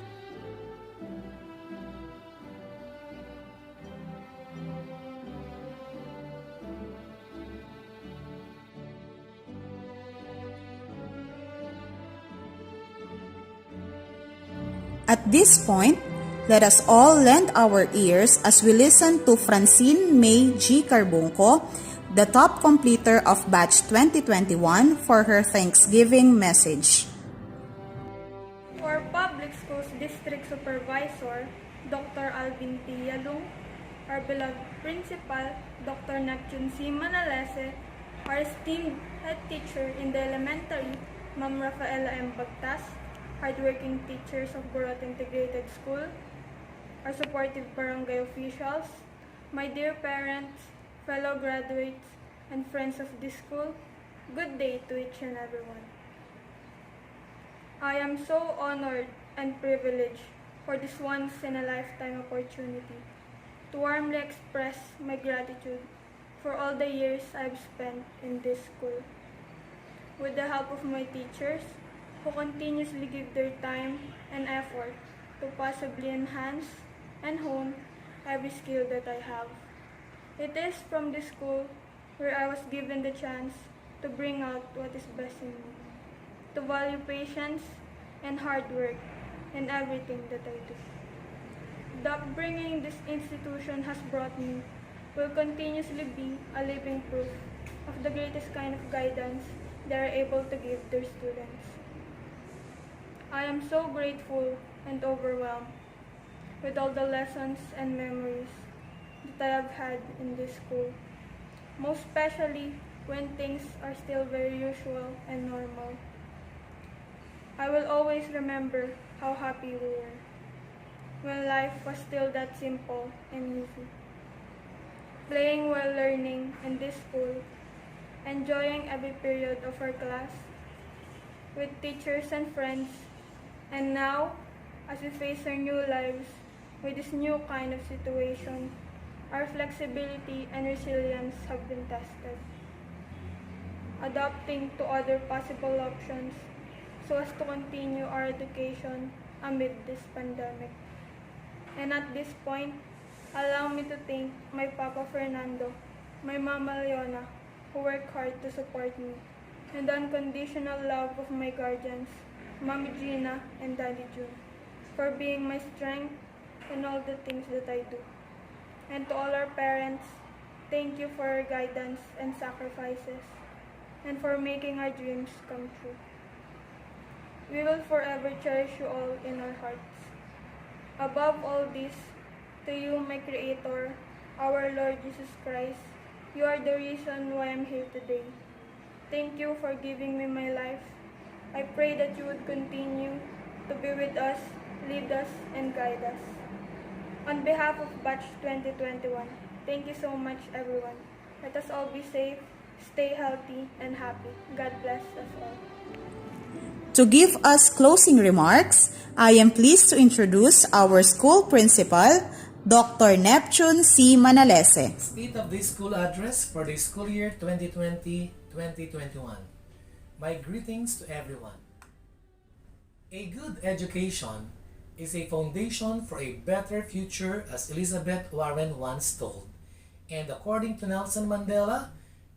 At this point, let us all lend our ears as we listen to Francine May G. Carbunco, the top completer of Batch 2021, for her Thanksgiving message. For Public Schools District Supervisor Alvin T. Yalung, our beloved principal, Dr. Neptune C. Manalese, our esteemed head teacher in the elementary, Ma'am Rafaela M. Bagtas, hardworking teachers of Burot Integrated School, our supportive barangay officials, my dear parents, fellow graduates, and friends of this school, good day to each and everyone. I am so honored and privileged for this once-in-a-lifetime opportunity to warmly express my gratitude for all the years I've spent in this school. With the help of my teachers, who continuously give their time and effort to possibly enhance and hone every skill that I have. It is from this school where I was given the chance to bring out what is best in me, to value patience and hard work in everything that I do. The upbringing this institution has brought me will continuously be a living proof of the greatest kind of guidance they are able to give their students. I am so grateful and overwhelmed with all the lessons and memories that I have had in this school, most especially when things are still very usual and normal. I will always remember how happy we were when life was still that simple and easy. Playing while learning in this school, enjoying every period of our class with teachers and friends, and now, as we face our new lives with this new kind of situation, our flexibility and resilience have been tested. Adapting to other possible options so as to continue our education amid this pandemic. And at this point, allow me to thank my Papa Fernando, my Mama Leona, who work hard to support me, and the unconditional love of my guardians, Mami Gina and Daddy June, for being my strength in all the things that I do. And to all our parents, thank you for your guidance and sacrifices, and for making our dreams come true. We will forever cherish you all in our hearts. Above all this, to you, my Creator, our Lord Jesus Christ, you are the reason why I'm here today. Thank you for giving me my life. I pray that you would continue to be with us, lead us, and guide us. On behalf of Batch 2021, thank you so much, everyone. Let us all be safe, stay healthy, and happy. God bless us all. To give us closing remarks, I am pleased to introduce our school principal, Dr. Neptune C. Manalese. State of the school address for the school year 2020-2021. My greetings to everyone. A good education is a foundation for a better future, as Elizabeth Warren once told. And according to Nelson Mandela,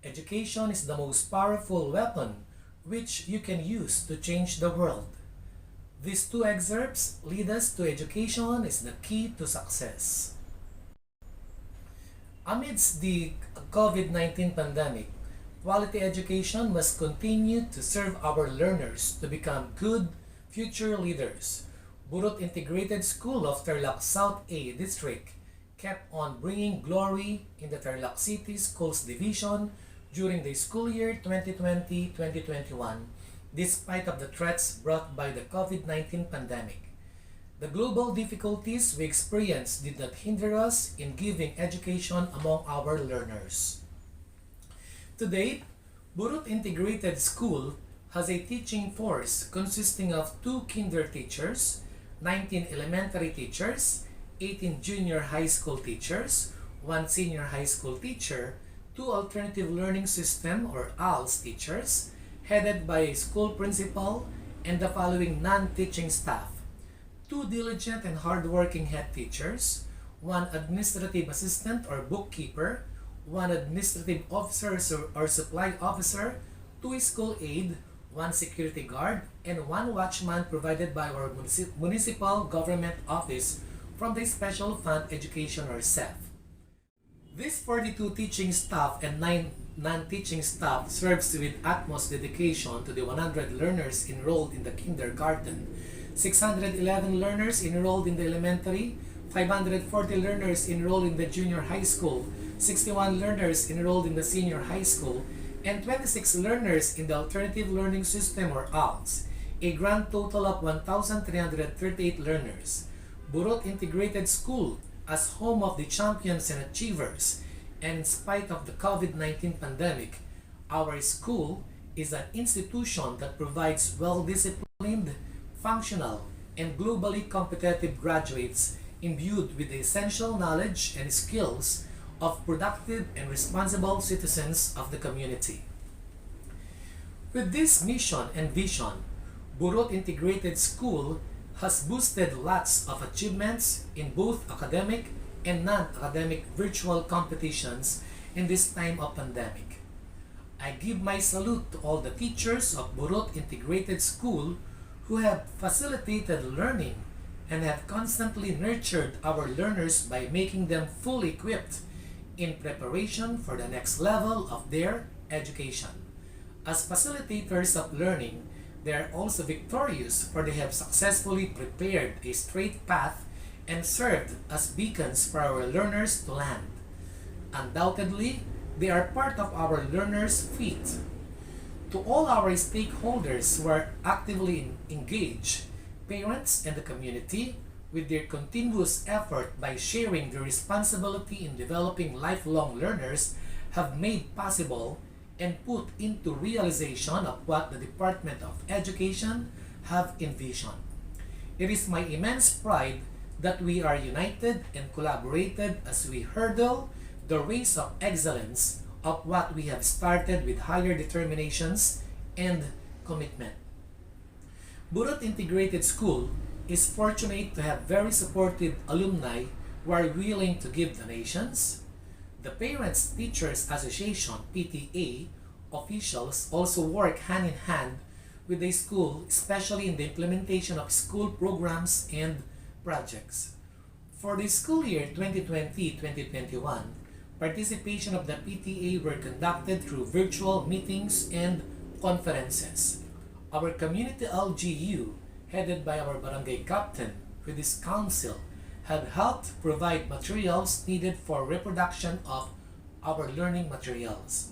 education is the most powerful weapon which you can use to change the world. These two excerpts lead us to education is the key to success. Amidst the COVID-19 pandemic, quality education must continue to serve our learners to become good future leaders. Burot Integrated School of Tarlac South A District kept on bringing glory in the Tarlac City Schools Division during the school year 2020-2021, despite of the threats brought by the COVID-19 pandemic. The global difficulties we experienced did not hinder us in giving education among our learners. To date, Burot Integrated School has a teaching force consisting of 2 kinder teachers, 19 elementary teachers, 18 junior high school teachers, 1 senior high school teacher, 2 alternative learning system or ALS teachers, headed by a school principal, and the following non-teaching staff: 2 diligent and hardworking head teachers, 1 administrative assistant or bookkeeper, 1 administrative officer or supply officer, 2 school aide, 1 security guard, and 1 watchman provided by our municipal government office from the Special Fund Education or SEF. This 42 teaching staff and 9 non-teaching staff serves with utmost dedication to the 100 learners enrolled in the kindergarten, 611 learners enrolled in the elementary, 540 learners enrolled in the junior high school, 61 learners enrolled in the senior high school, and 26 learners in the Alternative Learning System or ALS, a grand total of 1,338 learners. Burot Integrated School, as home of the champions and achievers, and in spite of the COVID-19 pandemic, our school is an institution that provides well-disciplined, functional, and globally competitive graduates imbued with the essential knowledge and skills of productive and responsible citizens of the community. With this mission and vision, Burot Integrated School has boosted lots of achievements in both academic and non-academic virtual competitions in this time of pandemic. I give my salute to all the teachers of Burot Integrated School who have facilitated learning and have constantly nurtured our learners by making them fully equipped in preparation for the next level of their education. As facilitators of learning, they are also victorious, for they have successfully prepared a straight path and served as beacons for our learners to land. Undoubtedly, they are part of our learners' feat. To all our stakeholders who are actively engaged, parents and the community, with their continuous effort by sharing their responsibility in developing lifelong learners, have made possible and put into realization of what the Department of Education have envisioned. It is my immense pride that we are united and collaborated as we hurdle the race of excellence of what we have started with higher determinations and commitment. Burot Integrated School is fortunate to have very supportive alumni who are willing to give donations. The Parents Teachers Association (PTA) officials also work hand in hand with the school, especially in the implementation of school programs and projects. For the school year 2020-2021, participation of the PTA were conducted through virtual meetings and conferences. Our community LGU, headed by our barangay captain with his council, have helped provide materials needed for reproduction of our learning materials.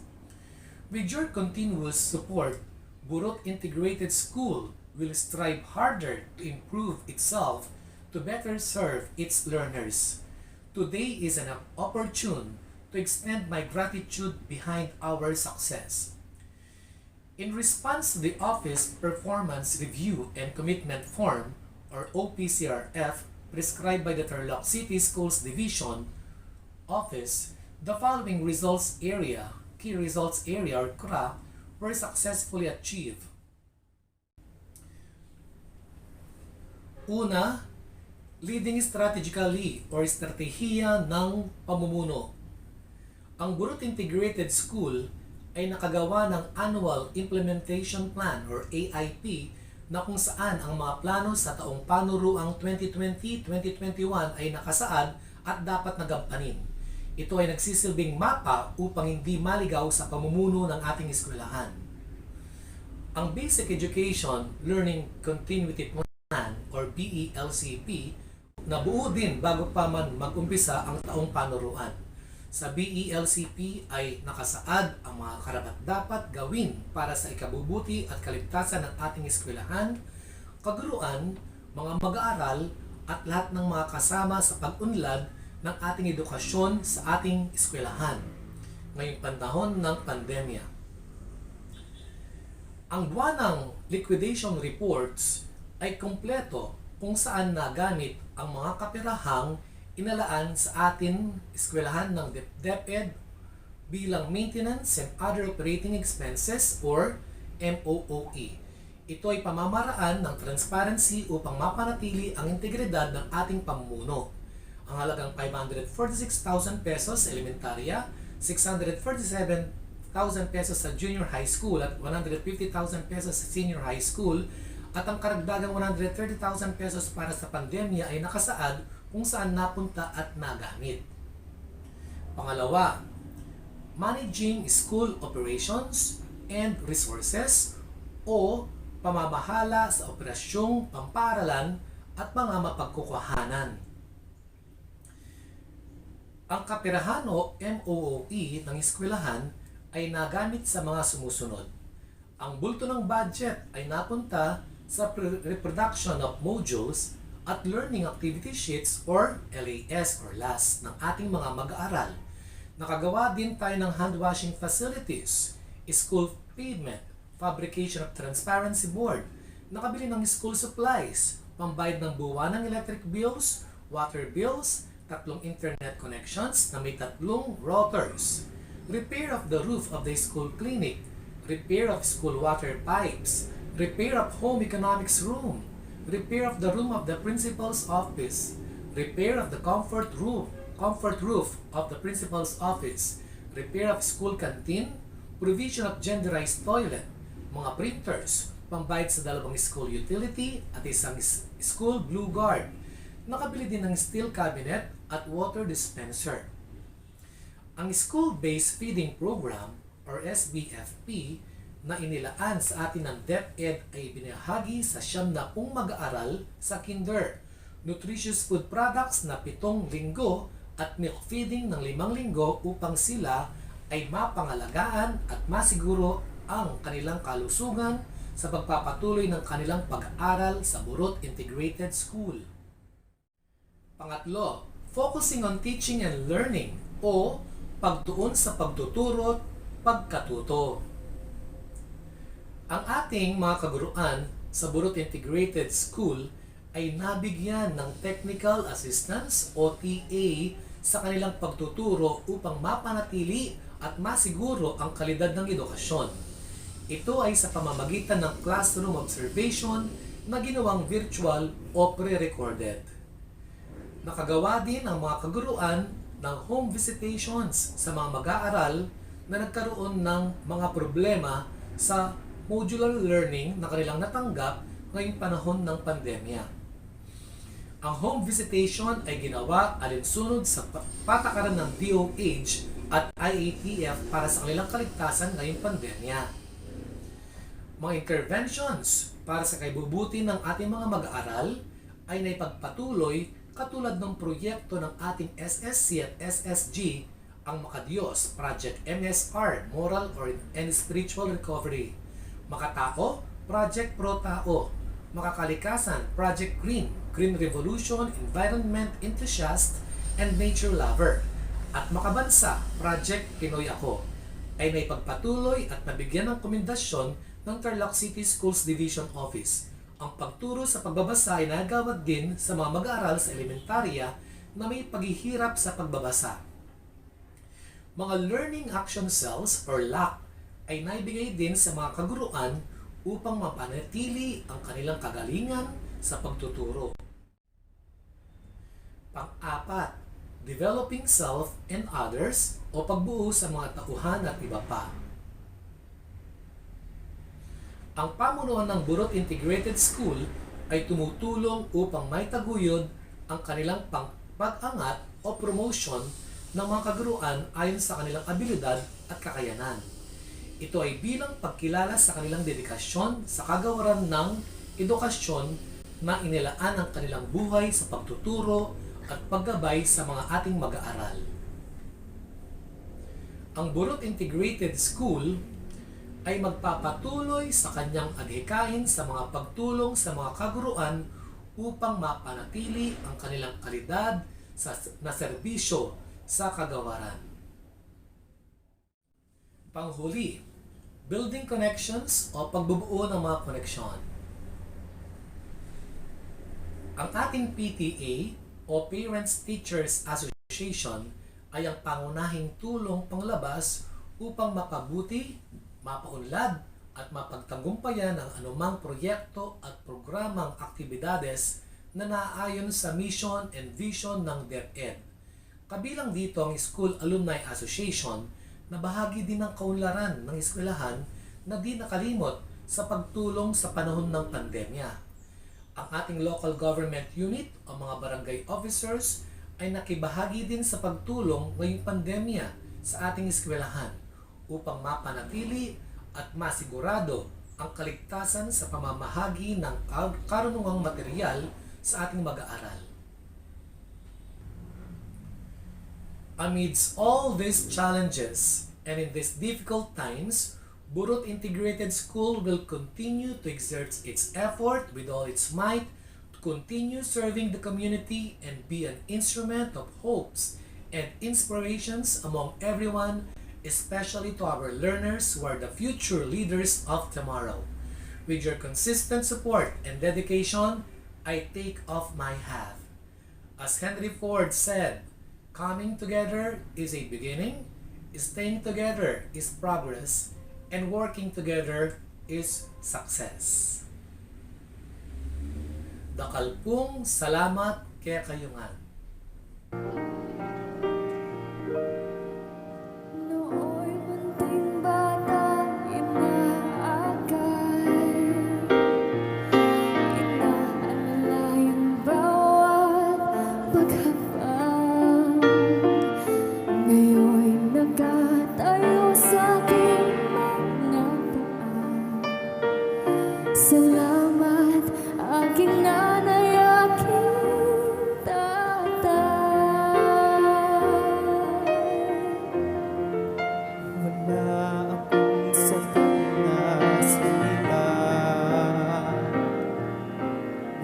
With your continuous support, Burot Integrated School will strive harder to improve itself to better serve its learners. Today is an opportune to extend my gratitude behind our success. In response to the Office Performance Review and Commitment Form, or OPCRF, prescribed by the Tarlac City Schools Division Office, the following key results area or CRA, were successfully achieved. Una, leading strategically or estratehiya ng pamumuno. Ang Burot Integrated School ay nakagawa ng Annual Implementation Plan or AIP na kung saan ang mga plano sa taong panuruang 2020-2021 ay nakasaad at dapat nagampanin. Ito ay nagsisilbing mapa upang hindi maligaw sa pamumuno ng ating eskwelahan. Ang Basic Education Learning Continuity Plan or BELCP nabuo din bago pa man mag-umpisa ang taong panuruan. Sa BELCP ay nakasaad ang mga karapat-dapat gawin para sa ikabubuti at kaligtasan ng ating eskwelahan, kaguruan, mga mag-aaral at lahat ng mga kasama sa pag-unlad ng ating edukasyon sa ating eskwelahan ngayong panahon ng pandemya. Ang buwanang liquidation reports ay kumpleto kung saan nagamit ang mga kapirahang inalaan sa ating eskwelahan ng DepEd bilang Maintenance and Other Operating Expenses or MOOE. Ito ay pamamaraan ng transparency upang mapanatili ang integridad ng ating pamumuno. Ang halagang 546,000 pesos sa elementarya, 647,000 pesos sa junior high school at 150,000 pesos sa senior high school at ang karagdagang 130,000 pesos para sa pandemya ay nakasaad kung saan napunta at nagamit. Pangalawa, managing school operations and resources o pamamahala sa operasyong pamparalan at mga mapagkukuhanan. Ang kapirahan o MOOE ng eskwelahan ay nagamit sa mga sumusunod. Ang bulto ng budget ay napunta sa reproduction of modules at learning activity sheets or LAS or LAS ng ating mga mag-aaral. Nakagawa din tayo ng hand washing facilities, school pavement, fabrication of transparency board, nakabili ng school supplies, pambayad ng buwan ng electric bills, water bills, 3 internet connections na may 3 routers, repair of the roof of the school clinic, repair of school water pipes, repair of home economics room, repair of the room of the principal's office, repair of the comfort roof of the principal's office, repair of school canteen, provision of genderized toilet, mga printers, pambayad sa 2 school utility at 1 school blue guard. Nakabili din ng steel cabinet at water dispenser. Ang School-Based Feeding Program or SBFP na inilaan sa atin ng DepEd ay binahagi sa 70 mag-aaral sa kinder, nutritious food products na 7 linggo at milk feeding ng 5 linggo upang sila ay mapangalagaan at masiguro ang kanilang kalusugan sa pagpapatuloy ng kanilang pag-aaral sa Burot Integrated School. Pangatlo, focusing on teaching and learning o pagtuon sa pagtuturo at pagkatuto. Ang ating mga kaguruan sa Burot Integrated School ay nabigyan ng technical assistance o TA sa kanilang pagtuturo upang mapanatili at masiguro ang kalidad ng edukasyon. Ito ay sa pamamagitan ng classroom observation na ginawang virtual o pre-recorded. Nakagawa din ang mga kaguruan ng home visitations sa mga mag-aaral na nagkaroon ng mga problema sa modular learning na kanilang natanggap ngayong panahon ng pandemya. Ang home visitation ay ginawa alinsunod sa patakaran ng DOH at IATF para sa kanilang kaligtasan ngayong pandemya. Mga interventions para sa kaibubuti ng ating mga mag-aaral ay naipagpatuloy katulad ng proyekto ng ating SSC at SSG, ang Makadiyos, Project MSR, Moral and Spiritual Recovery. Makatao, Project Pro-Tao. Makakalikasan, Project Green, Green Revolution, Environment Enthusiast, and Nature Lover. At Makabansa, Project Pinoy Ako, ay naipagpatuloy at nabigyan ng komendasyon ng Tarlac City Schools Division Office. Ang pagturo sa pagbabasa ay nagawad din sa mga mag-aaral sa elementarya na may paghihirap sa pagbabasa. Mga Learning Action Cells or LAC ay naibigay din sa mga kaguruan upang mapanatili ang kanilang kagalingan sa pagtuturo. Pang-apat, developing self and others o pagbuo sa mga tauhan at iba pa. Ang pamunuan ng Burot Integrated School ay tumutulong upang maitaguyod ang kanilang pag-angat o promotion ng mga kaguruan ayon sa kanilang abilidad at kakayanan. Ito ay bilang pagkilala sa kanilang dedikasyon sa kagawaran ng edukasyon na inilaan ang kanilang buhay sa pagtuturo at paggabay sa mga ating mag-aaral. Ang Burot Integrated School ay magpapatuloy sa kanyang adhikain sa mga pagtulong sa mga kaguruan upang mapanatili ang kanilang kalidad na serbisyo sa kagawaran. Panghuli, building connections o pagbubuo ng mga koneksyon. Ang ating PTA o Parents Teachers Association ay ang pangunahing tulong panglabas upang makabuti, mapaunlad at mapagtagumpayan ang anumang proyekto at programang aktibidades na naaayon sa mission and vision ng DepEd. Kabilang dito ang School Alumni Association na bahagi din ng kaunlaran ng eskwelahan na di nakalimot sa pagtulong sa panahon ng pandemya. Ang ating local government unit o mga barangay officers ay nakibahagi din sa pagtulong ngayong pandemya sa ating eskwelahan upang mapanatili at masigurado ang kaligtasan sa pamamahagi ng karunungang material sa ating mag-aaral. Amidst all these challenges and in these difficult times, Burot Integrated School will continue to exert its effort with all its might to continue serving the community and be an instrument of hopes and inspirations among everyone, especially to our learners who are the future leaders of tomorrow. With your consistent support and dedication, I take off my hat. As Henry Ford said, coming together is a beginning, staying together is progress, and working together is success. Dakalpung salamat kaya kayungan. Nooy munting bata, inaagay, inaalala yung bawat paghapang. Ngayon'y nagkatayo sa aking mga paa. Salamat aking nanay, aking tatay. Wala akong sapat na salita,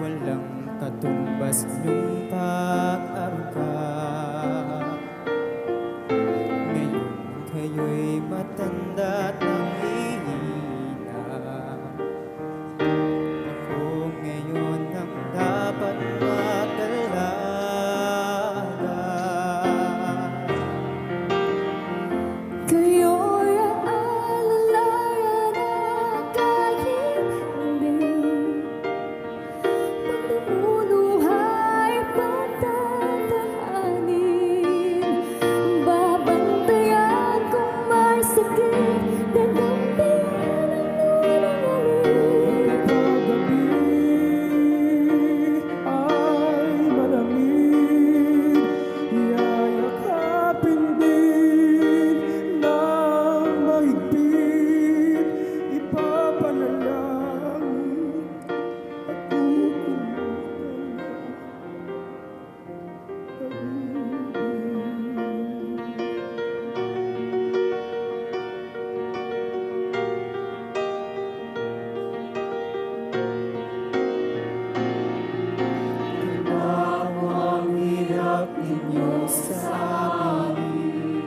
walang katumbas nung pag-aruga. Ngayon kayo'y matanda at nanghihina. Ako ngayon ang dapat mag-alaga. Kayo'y aalalayan na kahit hindi pagmumuluhay patatahanin. Babantayan kung may sakit, gagampihan ang nunungaling. Ay malamig, yayakapin din ng mahigpit, ipapanalangin at kukutan ang hirap ninyo sa amin.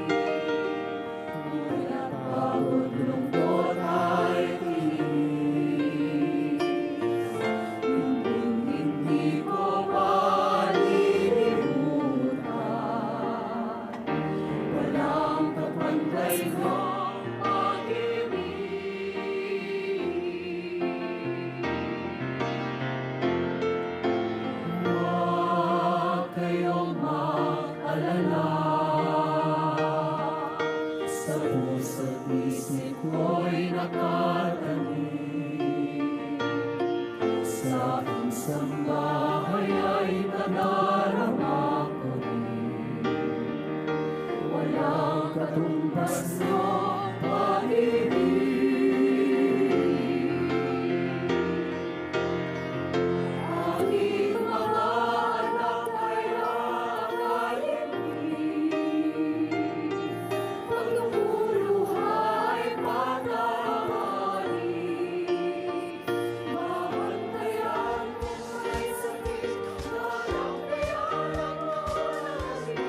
Pagod, lungkot ay tiis. Hindi ko malilimutan. Walang kapantay ng pag-ibig. Huwag kayong mag-alala. Sa puso't isip ko'y nakatanim. Sa aking sambahay ay nadarama ko rin. Walang katumbas ng pag-ibig. Aking mga anak ay nakayipin. Pagmumuluhay patatahanin. Babantayan kung may sakit, gagampihan ang nunungaling.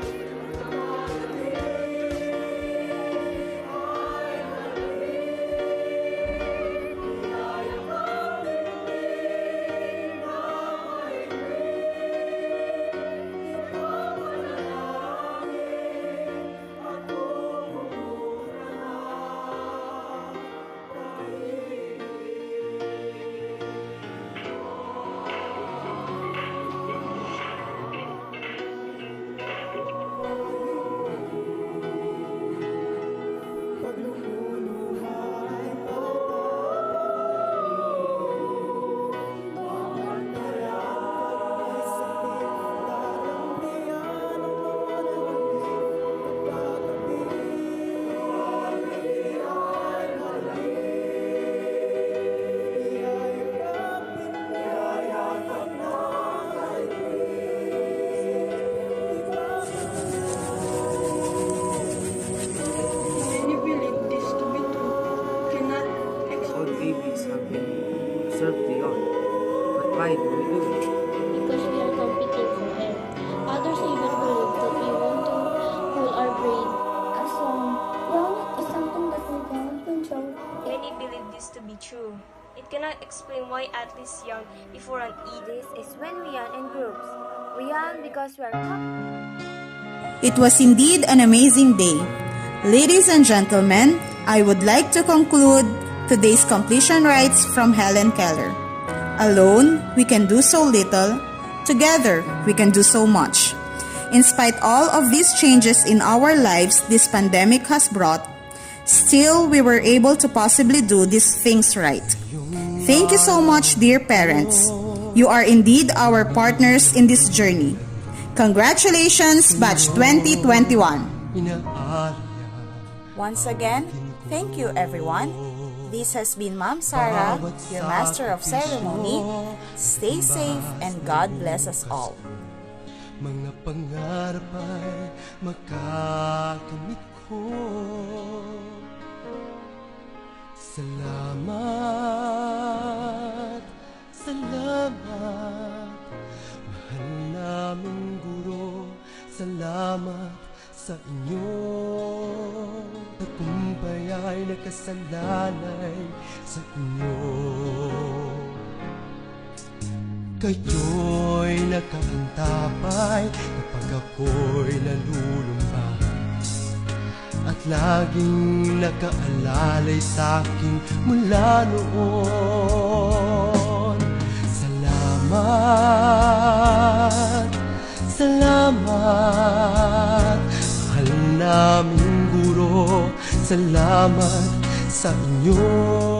cannot explain why athletes yawn before an eat. This is when we yawn in groups. We yawn because we are It was indeed an amazing day. Ladies and gentlemen, I would like to conclude today's completion rites from Helen Keller. Alone, we can do so little. Together, we can do so much. In spite all of these changes in our lives this pandemic has brought, still we were able to possibly do these things right. Thank you so much, dear parents. You are indeed our partners in this journey. Congratulations, Batch 2021. Once again, thank you everyone. This has been Ma'am Sarah, your Master of Ceremony. Stay safe and God bless us all. Mga pangarap ay makakamit ko. Salamat, salamat, mahal naming guro. Salamat sa inyo. Tagumpay ay nakasalalay sa inyo. Kayo'y nakaantabay kapag ako'y nalulumba, at laging nakaalalay sa'kin mula noon. Salamat, salamat, mahal naming guro. Salamat sa inyo.